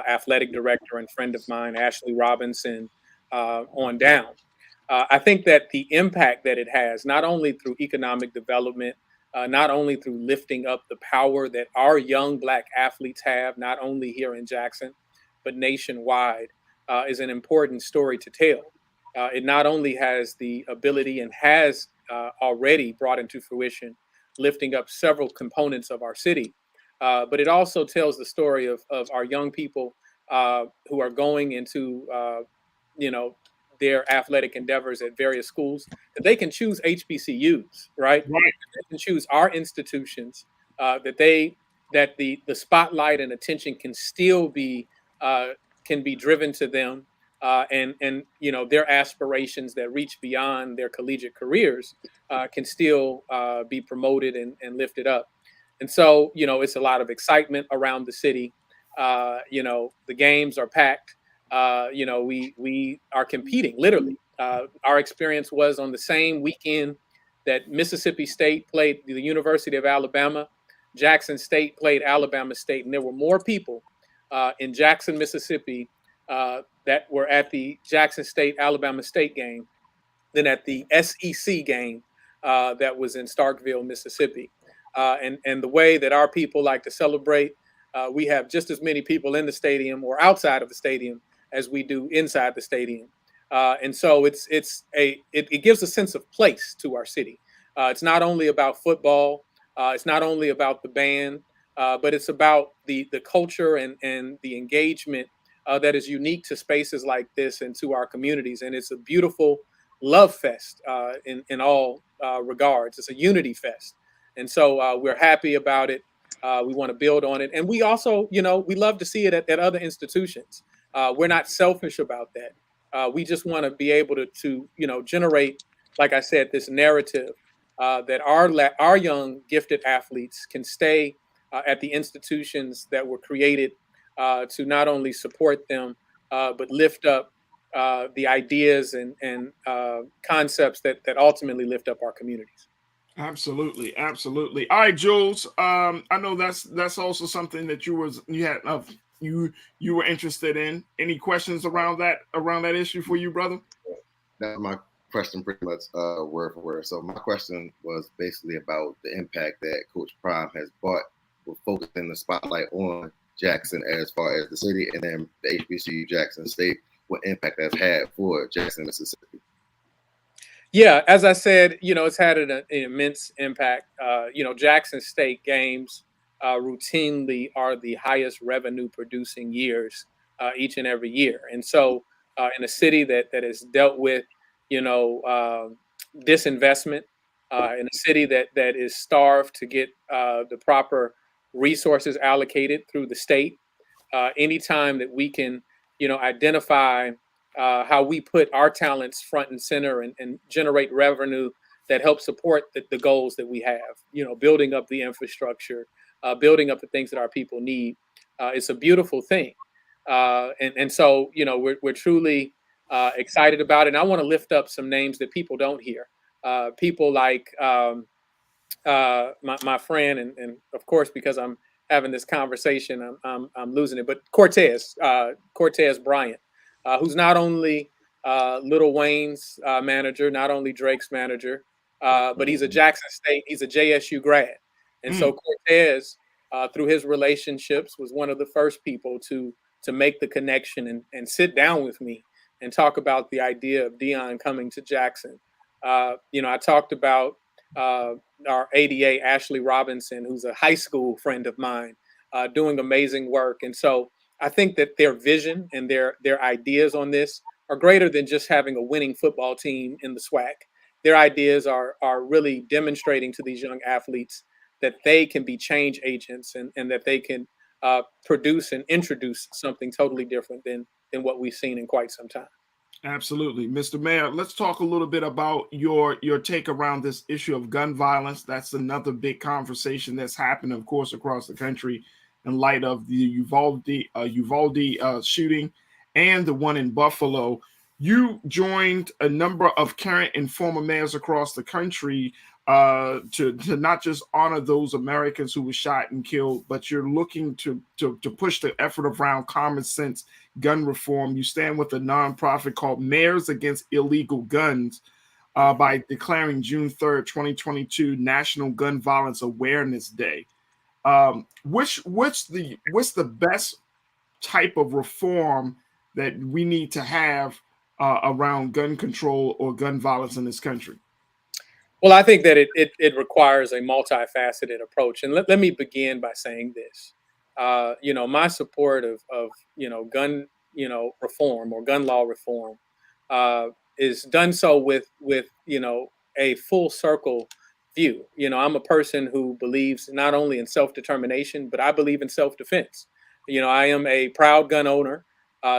athletic director and friend of mine, Ashley Robinson, on down. I think that the impact that it has, not only through economic development, not only through lifting up the power that our young Black athletes have, not only here in Jackson, but nationwide, is an important story to tell. It not only has the ability and has already brought into fruition lifting up several components of our city, but it also tells the story of our young people who are going into, their athletic endeavors at various schools, that they can choose HBCUs, right? They can choose our institutions, that the spotlight and attention can still be driven to them, and their aspirations that reach beyond their collegiate careers can still be promoted and lifted up. And so, it's a lot of excitement around the city. The games are packed. We are competing, literally. Our experience was on the same weekend that Mississippi State played the University of Alabama, Jackson State played Alabama State, and there were more people in Jackson, Mississippi that were at the Jackson State-Alabama State game than at the SEC game that was in Starkville, Mississippi. And the way that our people like to celebrate, we have just as many people in the stadium or outside of the stadium as we do inside the stadium. And so it gives a sense of place to our city. It's not only about football, it's not only about the band, but it's about the culture and the engagement that is unique to spaces like this and to our communities. And it's a beautiful love fest in all regards. It's a unity fest. And so we're happy about it. We want to build on it. And we also, we love to see it at other institutions. We're not selfish about that. We just want to be able to generate, like I said, this narrative that our young gifted athletes can stay at the institutions that were created to not only support them, but lift up the ideas and concepts that ultimately lift up our communities. Absolutely, absolutely. All right, Jules. I know that's also something that you were interested in. Any questions around that issue for you, brother? That's my question, pretty much word for word. So my question was basically about the impact that Coach Prime has brought with focusing the spotlight on Jackson as far as the city, and then the HBCU Jackson State, what impact that's had for Jackson, Mississippi. Yeah, as I said, it's had an immense impact. Jackson State games routinely are the highest revenue producing years each and every year. And so in a city that has dealt with, disinvestment, in a city that is starved to get the proper resources allocated through the state, anytime that we can, identify how we put our talents front and center and generate revenue that helps support the goals that we have, building up the infrastructure, building up the things that our people need. It's a beautiful thing. And so, we're truly excited about it. And I want to lift up some names that people don't hear. People like my friend, and of course, because I'm having this conversation, I'm losing it. But Cortez Bryant, who's not only Lil Wayne's manager, not only Drake's manager, but he's a Jackson State, he's a JSU grad, and so Cortez, through his relationships, was one of the first people to make the connection and sit down with me and talk about the idea of Deion coming to Jackson. I talked about our ADA, Ashley Robinson, who's a high school friend of mine, doing amazing work. And so I think that their vision and their ideas on this are greater than just having a winning football team in the SWAC. Their ideas are really demonstrating to these young athletes that they can be change agents and that they can produce and introduce something totally different than what we've seen in quite some time. Absolutely. Mr. Mayor, let's talk a little bit about your take around this issue of gun violence. That's another big conversation that's happening, of course, across the country in light of the Uvalde shooting and the one in Buffalo. You joined a number of current and former mayors across the country to not just honor those Americans who were shot and killed, but you're looking to push the effort around common sense gun reform. You stand with a nonprofit called Mayors Against Illegal Guns by declaring June 3rd, 2022 National Gun Violence Awareness Day. What's the best type of reform that we need to have around gun control or gun violence in this country? Well, I think that it requires a multifaceted approach. And let me begin by saying this. My support of gun reform or gun law reform is done so with a full circle view. I'm a person who believes not only in self-determination, but I believe in self-defense. I am a proud gun owner,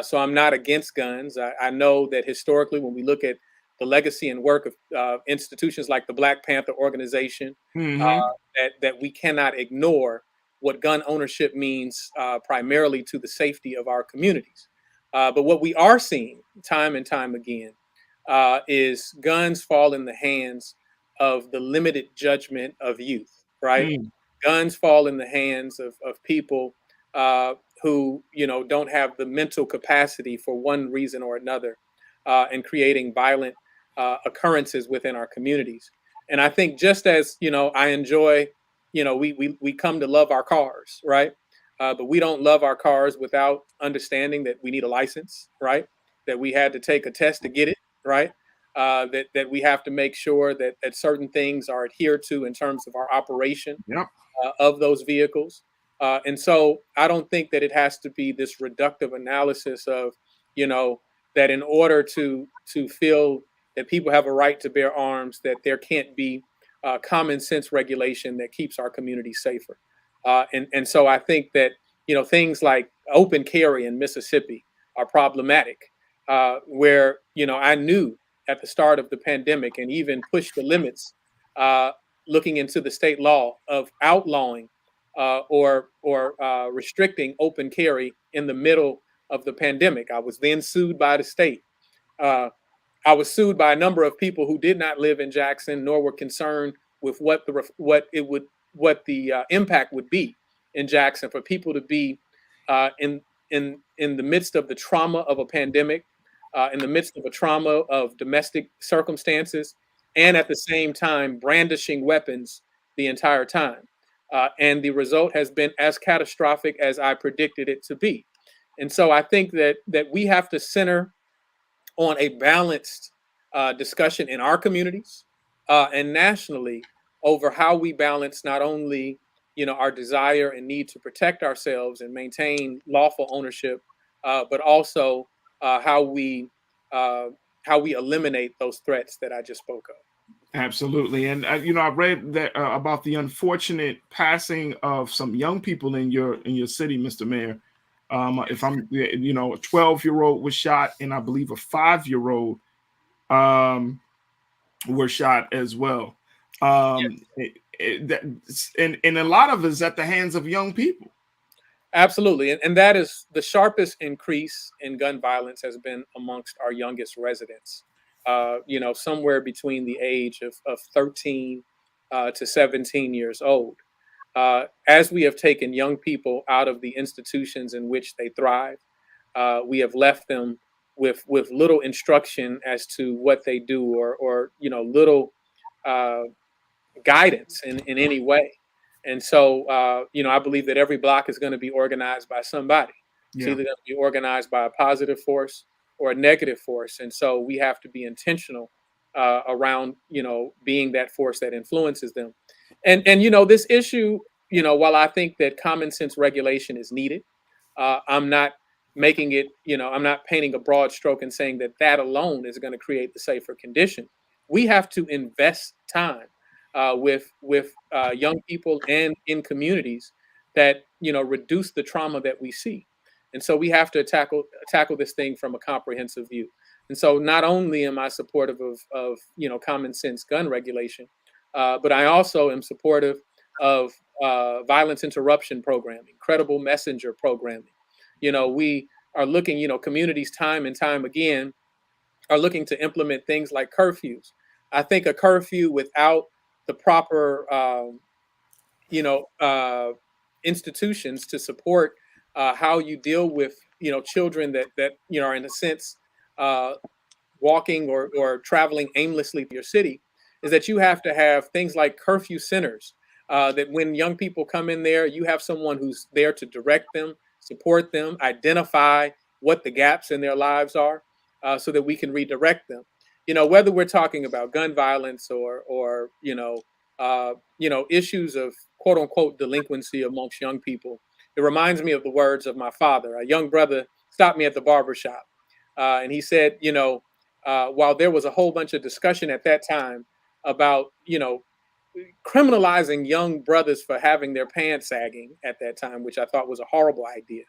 so I'm not against guns. I know that historically, when we look at the legacy and work of institutions like the Black Panther organization, that we cannot ignore what gun ownership means primarily to the safety of our communities. But what we are seeing time and time again is guns fall in the hands of the limited judgment of youth, right? Guns fall in the hands of people who, don't have the mental capacity for one reason or another, and creating violent occurrences within our communities. And I think just as, I enjoy, we come to love our cars, right? But we don't love our cars without understanding that we need a license, right? That we had to take a test to get it, right? That we have to make sure that certain things are adhered to in terms of our operation of those vehicles. And so I don't think that it has to be this reductive analysis of, that in order to feel that people have a right to bear arms, that there can't be common sense regulation that keeps our communities safer. And so I think that, things like open carry in Mississippi are problematic, where, I knew at the start of the pandemic and even pushed the limits, looking into the state law of outlawing or restricting open carry in the middle of the pandemic. I was then sued by the state. I was sued by a number of people who did not live in Jackson, nor were concerned with what the impact would be in Jackson for people to be in the midst of the trauma of a pandemic, in the midst of a trauma of domestic circumstances, and at the same time brandishing weapons the entire time. And the result has been as catastrophic as I predicted it to be. And so I think that we have to center on a balanced discussion in our communities and nationally over how we balance not only our desire and need to protect ourselves and maintain lawful ownership, but also how we eliminate those threats that I just spoke of. Absolutely. And I read that about the unfortunate passing of some young people in your city, Mr. Mayor. If I'm, a 12-year-old was shot, and I believe a 5-year-old were shot as well. And a lot of it is at the hands of young people. Absolutely. And that is the sharpest increase in gun violence has been amongst our youngest residents. Somewhere between the age of 13 to 17 years old. As we have taken young people out of the institutions in which they thrive, we have left them with little instruction as to what they do, or little uh, guidance in any way. And so, I believe that every block is going to be organized by somebody. It's Yeah. either going to be organized by a positive force or a negative force. And so we have to be intentional around, being that force that influences them. And this issue, while I think that common sense regulation is needed, I'm not making it, I'm not painting a broad stroke and saying that that alone is going to create the safer condition. We have to invest time with young people and in communities that reduce the trauma that we see. And so we have to tackle this thing from a comprehensive view. And so not only am I supportive of common sense gun regulation, but I also am supportive of violence interruption programming, credible messenger programming. We are looking, communities time and time again are looking to implement things like curfews. I think a curfew without the proper, institutions to support how you deal with, children that are in a sense uh, walking or traveling aimlessly through your city, is that you have to have things like curfew centers. That when young people come in there, you have someone who's there to direct them, support them, identify what the gaps in their lives are, so that we can redirect them. Whether we're talking about gun violence or issues of quote unquote delinquency amongst young people. It reminds me of the words of my father. A young brother stopped me at the barber shop, and he said, while there was a whole bunch of discussion at that time about, criminalizing young brothers for having their pants sagging at that time, which I thought was a horrible idea.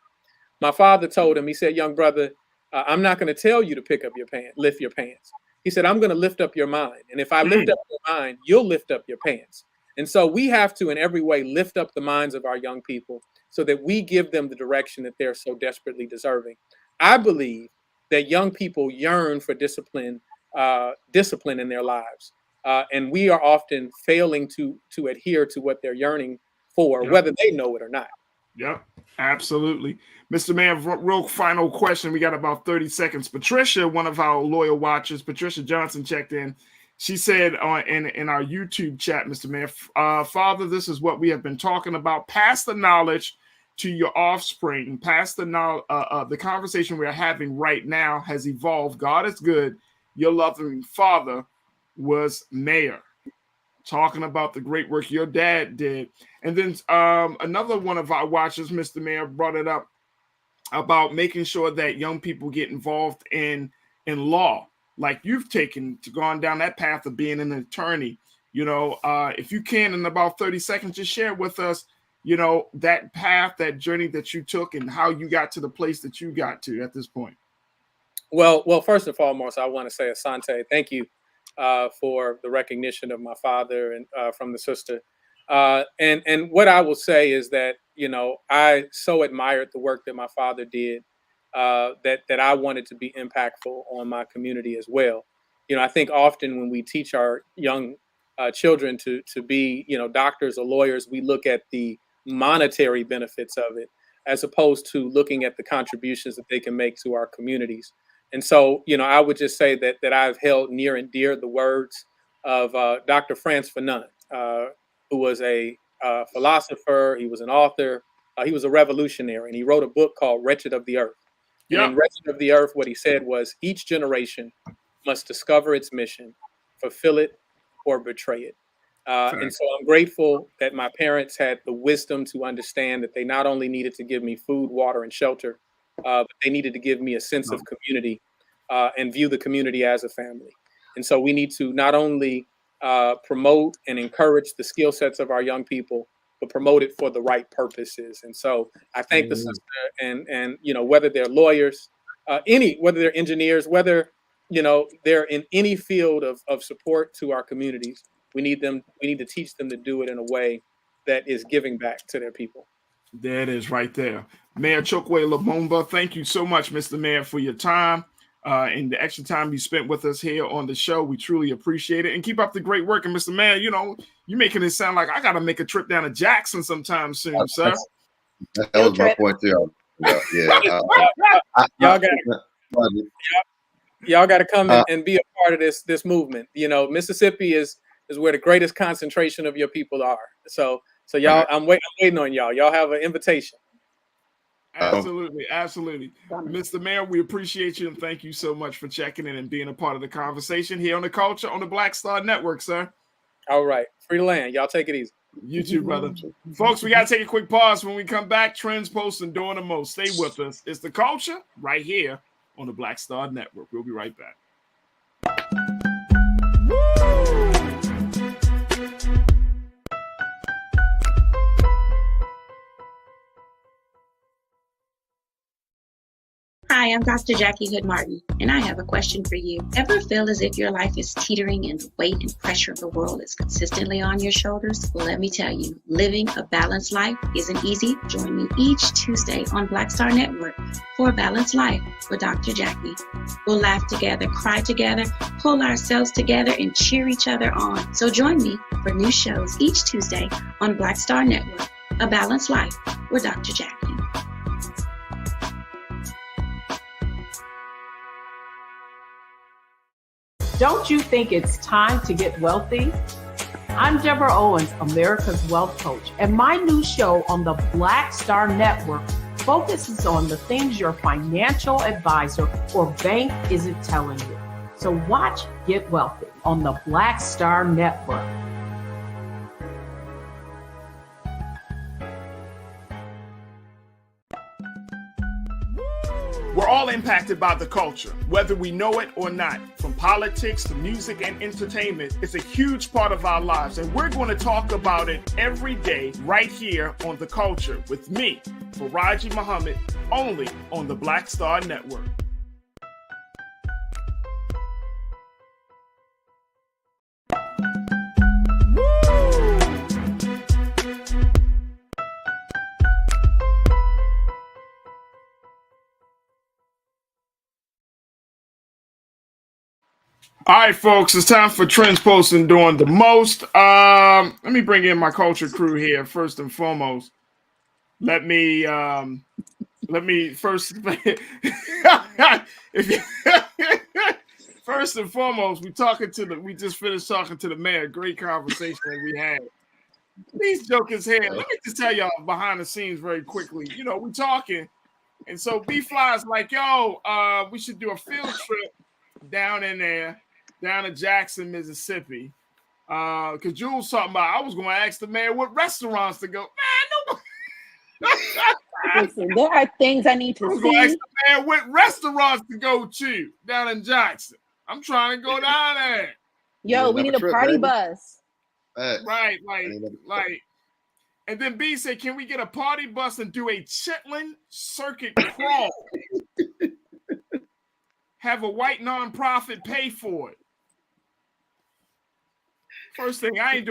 My father told him, he said, young brother, I'm not going to tell you to pick up your pants, lift your pants. He said, I'm going to lift up your mind. And if I lift up your mind, you'll lift up your pants. And so we have to, in every way, lift up the minds of our young people so that we give them the direction that they're so desperately deserving. I believe that young people yearn for discipline in their lives. And we are often failing to adhere to what they're yearning for, whether they know it or not. Yep, absolutely. Mr. Mayor, real final question. We got about 30 seconds. Patricia, one of our loyal watchers, Patricia Johnson, checked in. She said in our YouTube chat, Mr. Mayor, Father, this is what we have been talking about. Pass the knowledge to your offspring. Pass the knowledge. The conversation we're having right now has evolved. God is good. Your loving father was mayor, talking about the great work your dad did. And then another one of our watchers, Mr. Mayor, brought it up about making sure that young people get involved in law, like you've gone down that path of being an attorney. If you can, in about 30 seconds, just share with us, that path, that journey that you took and how you got to the place that you got to at this point. Well, first and foremost, I want to say, Asante, thank you for the recognition of my father and from the sister. And what I will say is that, I so admired the work that my father did, that I wanted to be impactful on my community as well. I think often when we teach our young children to be, doctors or lawyers, we look at the monetary benefits of it, as opposed to looking at the contributions that they can make to our communities. And so, I would just say that I've held near and dear the words of Dr. Frantz Fanon, who was a philosopher. He was an author. He was a revolutionary, and he wrote a book called Wretched of the Earth. And in Wretched of the Earth, what he said was, each generation must discover its mission, fulfill it, or betray it. And so I'm grateful that my parents had the wisdom to understand that they not only needed to give me food, water, and shelter, but they needed to give me a sense of community and view the community as a family. And so we need to not only promote and encourage the skill sets of our young people, but promote it for the right purposes. And so I thank the sister and whether they're lawyers, whether they're engineers, whether they're in any field of support to our communities, we need to teach them to do it in a way that is giving back to their people. There it is right there. Mayor Chokwe Lumumba, thank you so much, Mr. Mayor, for your time and the extra time you spent with us here on the show. We truly appreciate it. And keep up the great work. And Mr. Mayor, you're making it sound like I got to make a trip down to Jackson sometime soon, sir. That was my point too. Y'all got to come and be a part of this movement. Mississippi is where the greatest concentration of your people are. So y'all, I'm waiting on y'all. Y'all have an invitation. Absolutely. Mr. Mayor, we appreciate you and thank you so much for checking in and being a part of the conversation here on The Culture on the Black Star Network, sir. All right. Free to land. Y'all take it easy. You too, brother. Folks, we got to take a quick pause. When we come back, Trends, Posts, and Doing the Most. Stay with us. It's The Culture right here on the Black Star Network. We'll be right back. Hi, I'm Dr. Jackie Hood Martin, and I have a question for you. Ever feel as if your life is teetering and the weight and pressure of the world is consistently on your shoulders? Well, let me tell you, living a balanced life isn't easy. Join me each Tuesday on Black Star Network for A Balanced Life with Dr. Jackie. We'll laugh together, cry together, pull ourselves together, and cheer each other on. So join me for new shows each Tuesday on Black Star Network, A Balanced Life with Dr. Jackie. Don't you think it's time to get wealthy? I'm Deborah Owens, America's Wealth Coach, and my new show on the Black Star Network focuses on the things your financial advisor or bank isn't telling you. So watch Get Wealthy on the Black Star Network. We're all impacted by the culture, whether we know it or not. From politics to music and entertainment, it's a huge part of our lives, and we're going to talk about it every day right here on The Culture with me, Farajii Muhammad, only on the Black Star Network. All right, folks, it's time for Trends, Posts, and Doing the Most. Let me bring in my culture crew here first and foremost. Let me first. First and foremost, we just finished talking to the mayor. Great conversation that we had. These jokers here. Let me just tell y'all behind the scenes very quickly. We talking, and so B-Fly's like, yo, we should do a field trip down in there. Down to Jackson, Mississippi. Because Jules talking about, I was going to ask the mayor what restaurants to go. Man, listen, there are things I need to see. Going to ask the mayor what restaurants to go to down in Jackson. I'm trying to go down there. Yo, we need a party bus. Right, like. And then B said, can we get a party bus and do a Chitlin circuit crawl? Have a white nonprofit pay for it. First thing, I ain't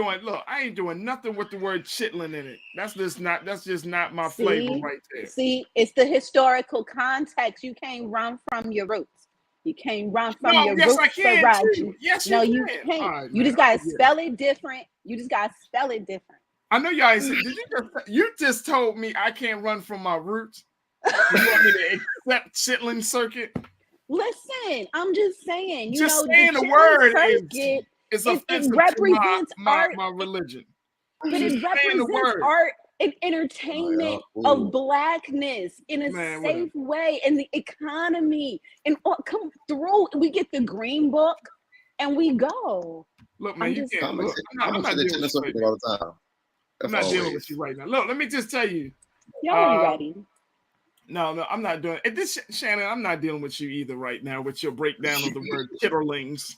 doing nothing with the word chitlin in it. That's just not my flavor right there. See, it's the historical context. You can't run from your roots. You can't run from your roots. I can. Farajii. Yes, no, you can't. Right, you just gotta spell it different. You just gotta spell it different. I know y'all said, you just told me I can't run from my roots. You want me to accept chitlin circuit? Listen, I'm just saying. Just saying the word circuit, it's offensive it represents to my art. my religion. But it represents art and entertainment of blackness in a safe way, and the economy, and come through. We get the green book, and we go. Look, man, you can't. I'm not dealing with you all the time. I'm not dealing with you right now. Look, let me just tell you. Y'all ready? No, I'm not doing it. This Shannon, I'm not dealing with you either right now with your breakdown of the word chitterlings.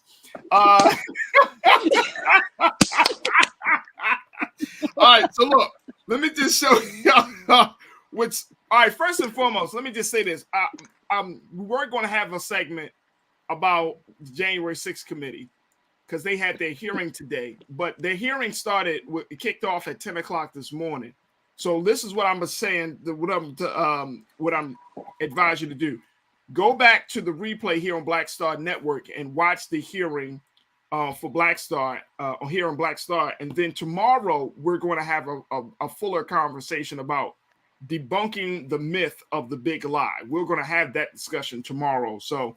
All right, so look, let me just show y'all which. All right, first and foremost, let me just say this. We're going to have a segment about the January 6th committee because they had their hearing today, but their hearing kicked off at 10 o'clock this morning. So this is what I'm saying. What I'm advise you to do. Go back to the replay here on Black Star Network and watch the hearing for Black Star here on Black Star. And then tomorrow we're going to have a fuller conversation about debunking the myth of the big lie. We're going to have that discussion tomorrow. So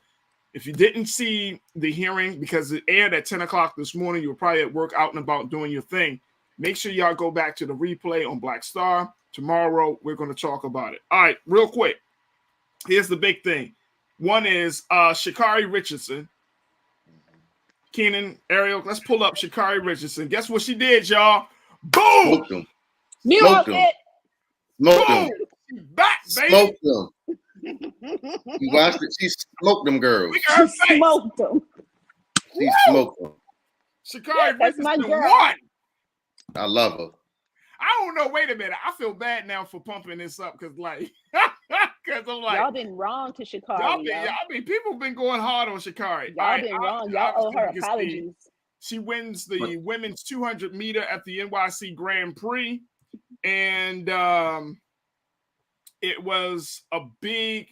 if you didn't see the hearing because it aired at 10 o'clock this morning, you were probably at work out and about doing your thing. Make sure y'all go back to the replay on Black Star. Tomorrow, we're going to talk about it. All right, real quick. Here's the big thing. One is Sha'Carri Richardson. Keenan, Ariel, let's pull up Sha'Carri Richardson. Guess what she did, y'all? Boom! Smoked them. Smoked them. Smoked them. Back, baby. Smoked them. You watched it? She smoked them girls. She smoked them. She smoked them. Sha'Carri that's Richardson my girl. won. I love her. I don't know. Wait a minute. I feel bad now for pumping this up because, like, because I'm like, y'all been wrong to Sha'Carri. I mean, people been going hard on Sha'Carri. Y'all been wrong. Y'all owe her apologies. She wins the women's 200 meter at the NYC Grand Prix, and it was a big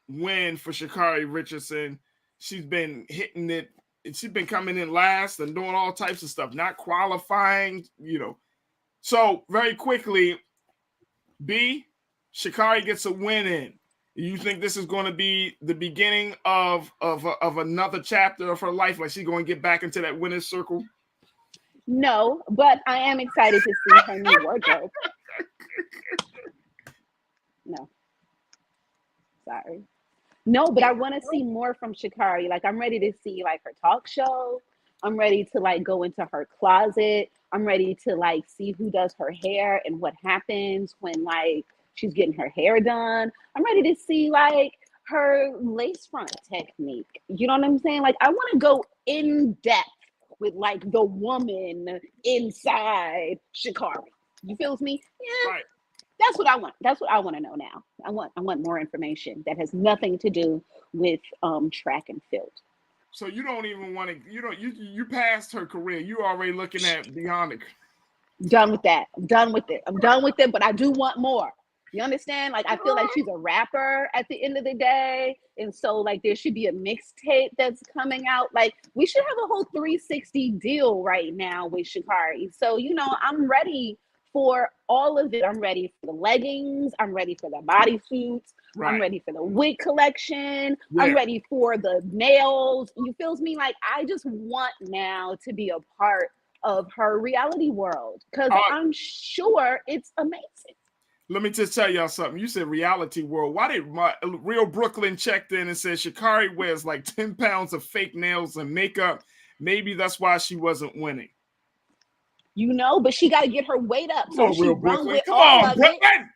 win for Sha'Carri Richardson. She's been hitting it. She's been coming in last and doing all types of stuff, not qualifying, you know. So very quickly, Sha'Carri gets a win in. You think this is going to be the beginning of another chapter of her life? Like she's going to get back into that winner's circle? No, but I am excited to see her new wardrobe. No. Sorry. No, but I want to see more from Sha'Carri. Like I'm ready to see like her talk show. I'm ready to like go into her closet. I'm ready to like see who does her hair and what happens when like she's getting her hair done. I'm ready to see like her lace front technique. You know what I'm saying? Like I want to go in depth with like the woman inside Sha'Carri. You feels me? Yeah. Right. That's what I want. That's what I want to know now. I want more information that has nothing to do with track and field. So you don't even want to. You passed her career. You already looking at beyond it. Done with that. I'm done with it. I'm done with it. But I do want more. You understand? Like I feel like she's a rapper at the end of the day, and so like there should be a mixtape that's coming out. Like we should have a whole 360 deal right now with Sha'Carri. So I'm ready for all of it. I'm ready for the leggings. I'm ready for the bodysuits. Right. I'm ready for the wig collection. Yeah. I'm ready for the nails. You feels me? Like I just want now to be a part of her reality world because I'm sure it's amazing. Let me just tell y'all something. You said reality world. Why did my Real Brooklyn checked in and said Sha'Carri wears like 10 pounds of fake nails and makeup? Maybe that's why she wasn't winning. But she got to get her weight up. So she run with Come all on, of Brooklyn.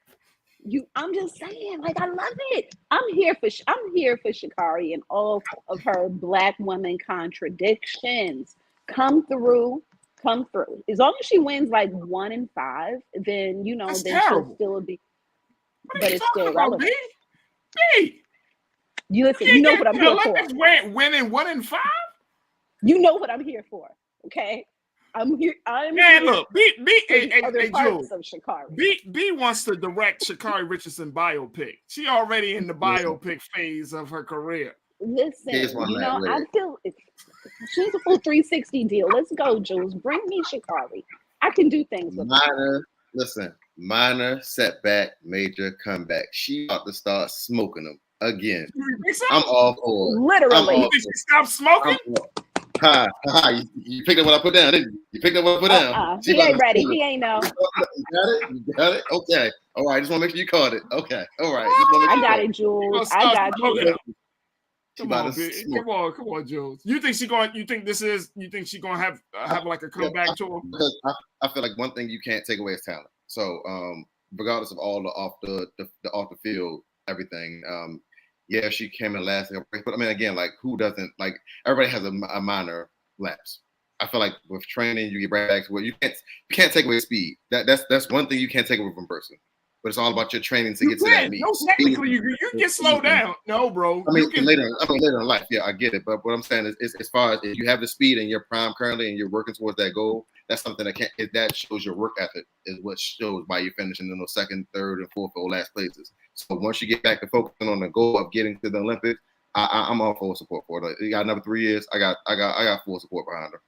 it. I'm just saying, like I love it. I'm here for Sha'Carri and all of her Black woman contradictions. Come through. As long as she wins like 1 in 5, then That's then terrible. she'll still be. What but are you it's talking still about, relevant. B? You listen. You know what I'm here for. Winning 1 in 5. You know what I'm here for. Okay. I'm here. Look, B other parts of Sha'Carri. B wants to direct Sha'Carri Richardson biopic. She already in the biopic phase of her career. Listen, I feel she's a full 360 deal. Let's go, Jules. Bring me Sha'Carri. I can do things with her. Minor setback, major comeback. She about to start smoking them again. So? I'm all for it. Literally. You think she stopped smoking? You picked up what I put down, didn't you? You picked up what I put down. He ain't ready. He ain't know. You got it? Okay. All right. Just want to make sure you caught it. Okay. All right. I got it, Jules. I got you. Come on, Jules. You think she's going to have like a comeback tour? Because I feel like one thing you can't take away is talent. So regardless of all the off the field everything, she came in last, but I mean again, like who doesn't, like everybody has a minor lapse. I feel like with training you get right back to where you can't take away speed. That's one thing you can't take away from a person. but it's all about your training to get to that meet. No, technically, you can slow down. No, bro. I mean, later in life, yeah, I get it. But what I'm saying is as far as if you have the speed and your prime currently and you're working towards that goal, that's something that shows your work ethic is what shows by you finishing in those second, third, and fourth or last places. So once you get back to focusing on the goal of getting to the Olympics, I'm all full support for it. You got another 3 years. I got full support behind her.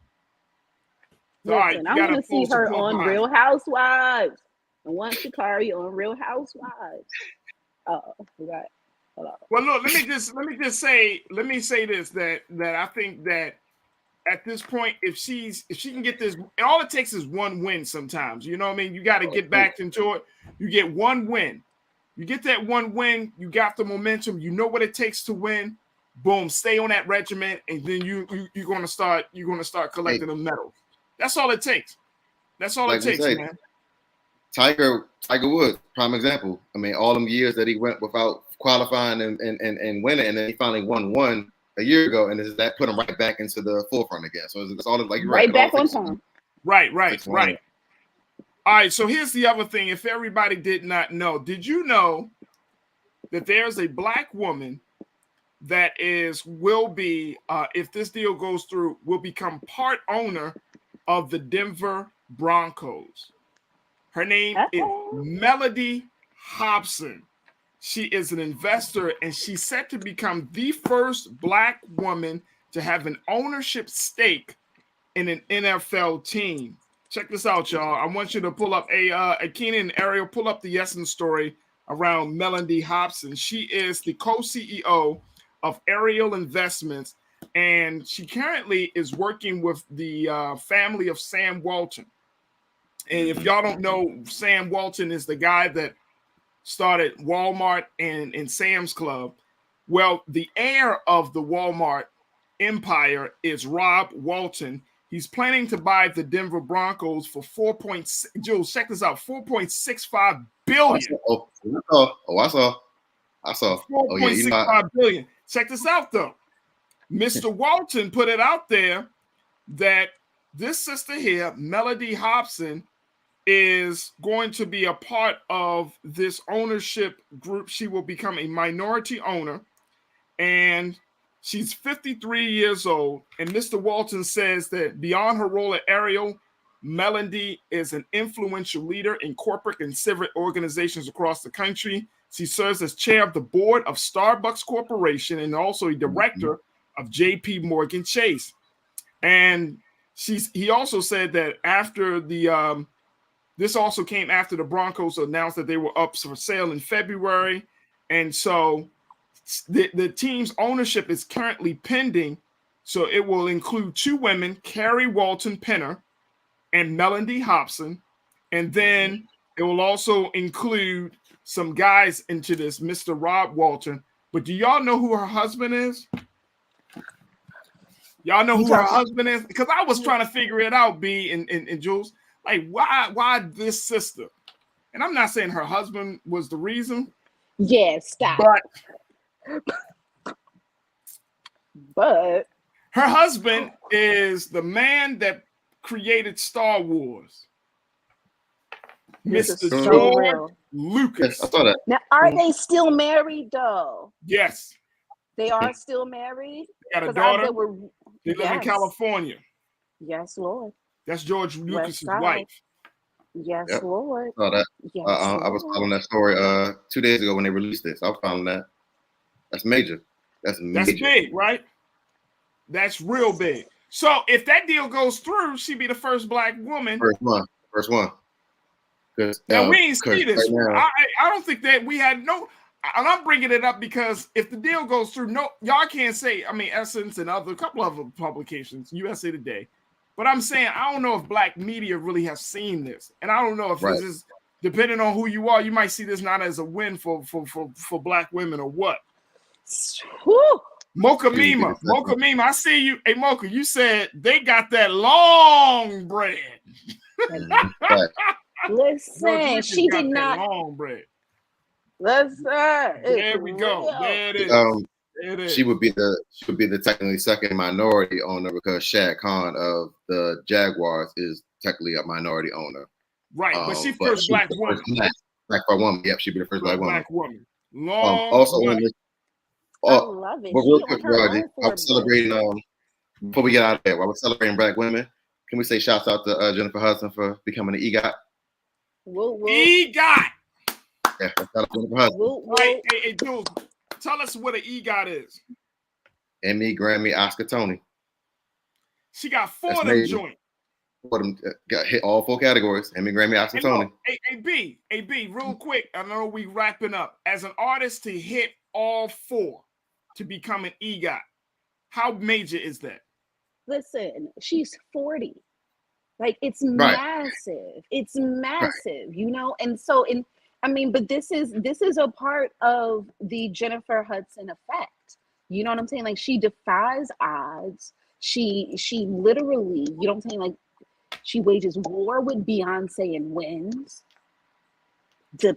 Listen, I want to see her on Real Housewives. I want Sha'Carri on Real Housewives. Oh, I forgot. Hold on. Well, look, let me say this that I think that at this point, if she can get this, all it takes is one win sometimes. You know what I mean? You got to get back into it. You get one win. You get that one win, you got the momentum, you know what it takes to win. Boom, stay on that regiment, and then you're gonna start collecting the medals. That's all it takes. That's all it takes, man. Tiger Woods, prime example. I mean, all them years that he went without qualifying and winning, and then he finally won one a year ago, and that put him right back into the forefront again. So it's all like right back on time. Right. All right, so here's the other thing. If everybody did not know, did you know that there's a black woman that will be, if this deal goes through, will become part owner of the Denver Broncos? Her name is Melody Hobson. She is an investor, and she's set to become the first black woman to have an ownership stake in an NFL team. Check this out, y'all. I want you to pull up Keenan and Ariel, pull up the Essence story around Melody Hobson. She is the co-CEO of Ariel Investments, and she currently is working with the family of Sam Walton. And if y'all don't know, Sam Walton is the guy that started Walmart and Sam's Club. Well, the heir of the Walmart empire is Rob Walton. He's planning to buy the Denver Broncos for Jules, check this out, $4.65 billion. I saw. $4.65 billion. Check this out, though. Mr. Walton put it out there that this sister here, Melody Hobson, is going to be a part of this ownership group. She will become a minority owner, and she's 53 years old, and Mr. Walton says that beyond her role at Ariel, Melody is an influential leader in corporate and civic organizations across the country. She serves as chair of the board of Starbucks Corporation and also a director of JP Morgan Chase. And he also said that after this also came after the Broncos announced that they were up for sale in February, and so the team's ownership is currently pending, so it will include two women, Carrie Walton Penner and Melody Hobson, and then it will also include some guys into this, Mr. Rob Walton. But do y'all know who her husband is? Y'all know who her husband is? Because I was trying to figure it out, B and Jules. Like, why this sister? And I'm not saying her husband was the reason. Yes, stop. But her husband is the man that created Star Wars, Mr. George Lucas. Yes, I saw that. Now, are they still married, though? Yes. They are still married? They got a daughter. They live in California. Yes, Lord. That's George Lucas's wife. Yes, Lord. Saw that. Yes, I was following that story 2 days ago when they released this. I was following that. That's major. That's big, right? That's real big. So if that deal goes through, she'd be the first black woman. First one. Now we ain't see this. Right I don't think that we had no. And I'm bringing it up because if the deal goes through, y'all can't say. I mean, Essence and a couple other publications, USA Today. But I'm saying I don't know if black media really have seen this, and I don't know if this is depending on who you are. You might see this not as a win for black women or what. Mocha Mima, I see you. Hey, Mocha, you said they got that long bread. Listen, she did not. Long bread. Listen, there we go. There it is. She would be the technically second minority owner because Shad Khan of the Jaguars is technically a minority owner. Right, but she's first black woman. Black woman. Yep, she'd be the first black woman. Black woman. Long. Also, I love it. But She real on quick, her Farajii, own I was celebrating. Before we get out of there, while we're celebrating Black women, can we say shouts out to Jennifer Hudson for becoming an EGOT? EGOT. Yeah, shout out to Jennifer Hudson. Right. Hey, Jules, tell us what an EGOT is. Emmy, Grammy, Oscar, Tony. She got 4 of them joints. 4 of them got hit all 4 categories. Emmy, Grammy, Oscar, Tony. Hey, B, real quick. I know we wrapping up. As an artist to hit all 4 to become an EGOT, how major is that? Listen, she's 40. Like, it's Right. massive. It's massive, you know? And so, but this is a part of the Jennifer Hudson effect. You know what I'm saying? Like, she defies odds. She literally, you know what I'm saying? Like, she wages war with Beyonce and wins. The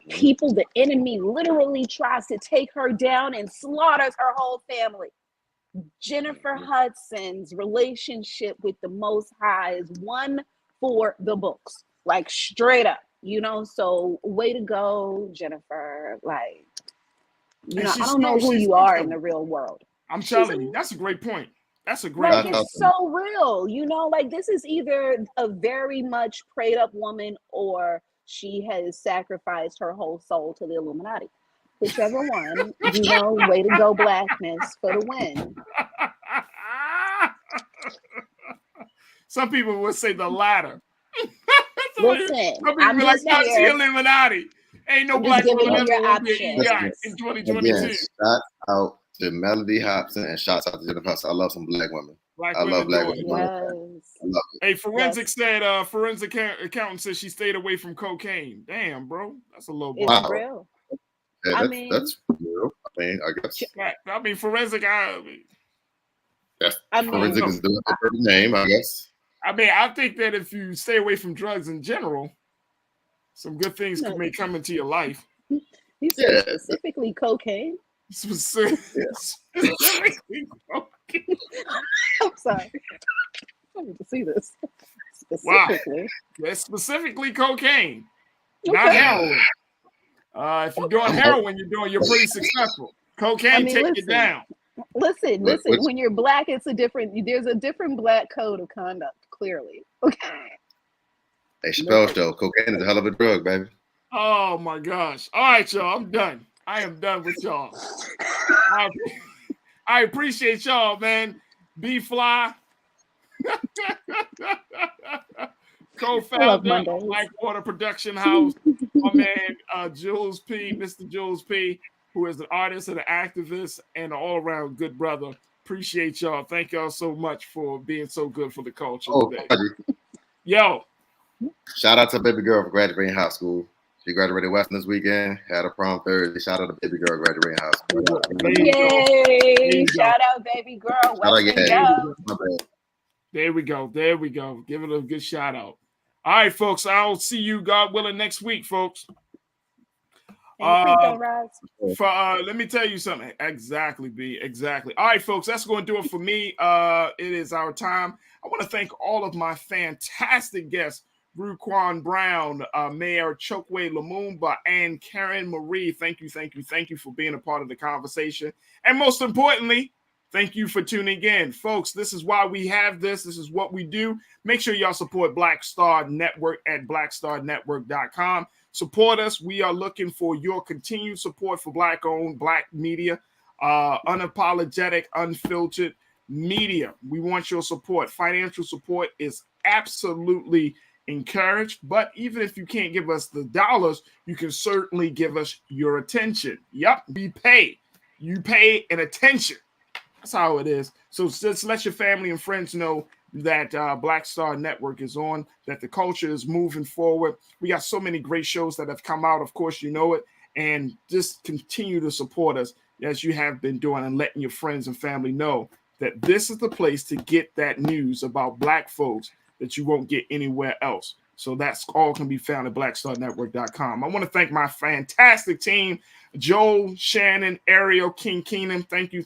enemy literally tries to take her down and slaughters her whole family. Jennifer Hudson's relationship with the Most High is one for the books, like straight up, you know. So way to go, Jennifer. Like, you know, I don't know who you are in the real world. I'm telling you, that's a great point. That's a great like point. It's so real, you know. Like, this is either a very much prayed up woman or she has sacrificed her whole soul to the Illuminati. Whichever one, you know, way to go, Blackness for the win. Some people would say the latter. Listen, I'm like, no, she Illuminati. Ain't no black woman giving you your ever be an EGOT options. in 2022. Again, shout out to Melody Hobson and shout out to Jennifer Hudson. I love some black women. I love black women. Yes. I love it. Hey, forensic said, forensic accountant said she stayed away from cocaine. Damn, bro, that's a low bar. It's real. Yeah, I mean, that's real. I guess. I mean, forensic. Forensic is the name, I guess. I mean, I think that if you stay away from drugs in general, some good things may come into your life. You said specifically cocaine? Specifically cocaine. I'm sorry. I need to see this. Specifically. Wow. That's specifically cocaine, Okay. not heroin. If you're doing heroin, you're pretty successful. Cocaine take you down. Listen. When you're black, there's a different black code of conduct, clearly. Okay. Hey, Chappelle Show, cocaine is a hell of a drug, baby. Oh my gosh. All right, y'all. I'm done. I am done with y'all. I appreciate y'all, man. B Fly. Co-founder of Blackwater Production House. My man, Jules P, Mr. Jules P, who is an artist and an activist and an all-around good brother. Appreciate y'all. Thank y'all so much for being so good for the culture today. Yo. Shout out to baby girl for graduating high school. She graduated Western this weekend, had a prom Thursday. Shout out to baby girl graduating high school. Yay! Shout out baby girl. There we go. Give it a good shout out. All right, folks. I'll see you, God willing, next week, folks. Let me tell you something. Exactly, B. Exactly. All right, folks. That's going to do it for me. It is our time. I want to thank all of my fantastic guests. Ruquan Brown, Mayor Chokwe Lumumba, and Karen Marie. Thank you for being a part of the conversation. And most importantly, thank you for tuning in. Folks, this is why we have this. This is what we do. Make sure y'all support Black Star Network at blackstarnetwork.com. Support us. We are looking for your continued support for Black-owned, Black media, unapologetic, unfiltered media. We want your support. Financial support is absolutely encouraged, but even if you can't give us the dollars, you can certainly give us your attention. Yep, we pay. You pay an attention. That's how it is. So just let your family and friends know that Black Star Network is on, that the culture is moving forward. We got so many great shows that have come out. Of course, you know it. And just continue to support us as you have been doing and letting your friends and family know that this is the place to get that news about Black folks that you won't get anywhere else. So that's all can be found at blackstarnetwork.com. I want to thank my fantastic team, Joel, Shannon, Ariel, King Keenan. Thank you.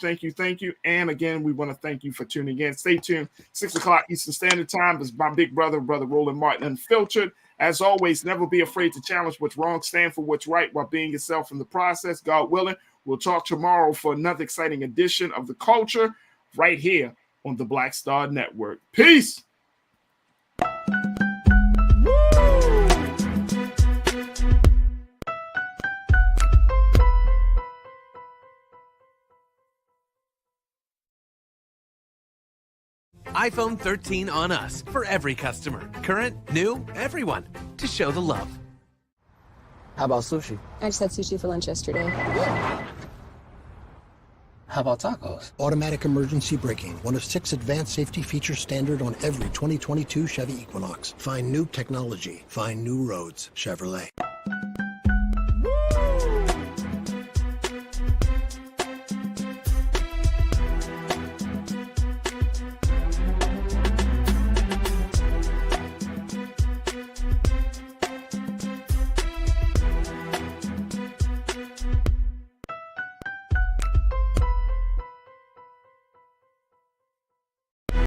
And again, we want to thank you for tuning in. Stay tuned. 6 o'clock Eastern Standard Time is my big brother Roland Martin Unfiltered. As always, never be afraid to challenge what's wrong, stand for what's right while being yourself in the process. God willing, we'll talk tomorrow for another exciting edition of The Culture right here on the Black Star Network. Peace. iPhone 13 on us for every customer. Current, new, everyone. To show the love. How about sushi? I just had sushi for lunch yesterday. How about tacos? Automatic emergency braking, one of 6 advanced safety features standard on every 2022 Chevy Equinox. Find new technology. Find new roads. Chevrolet.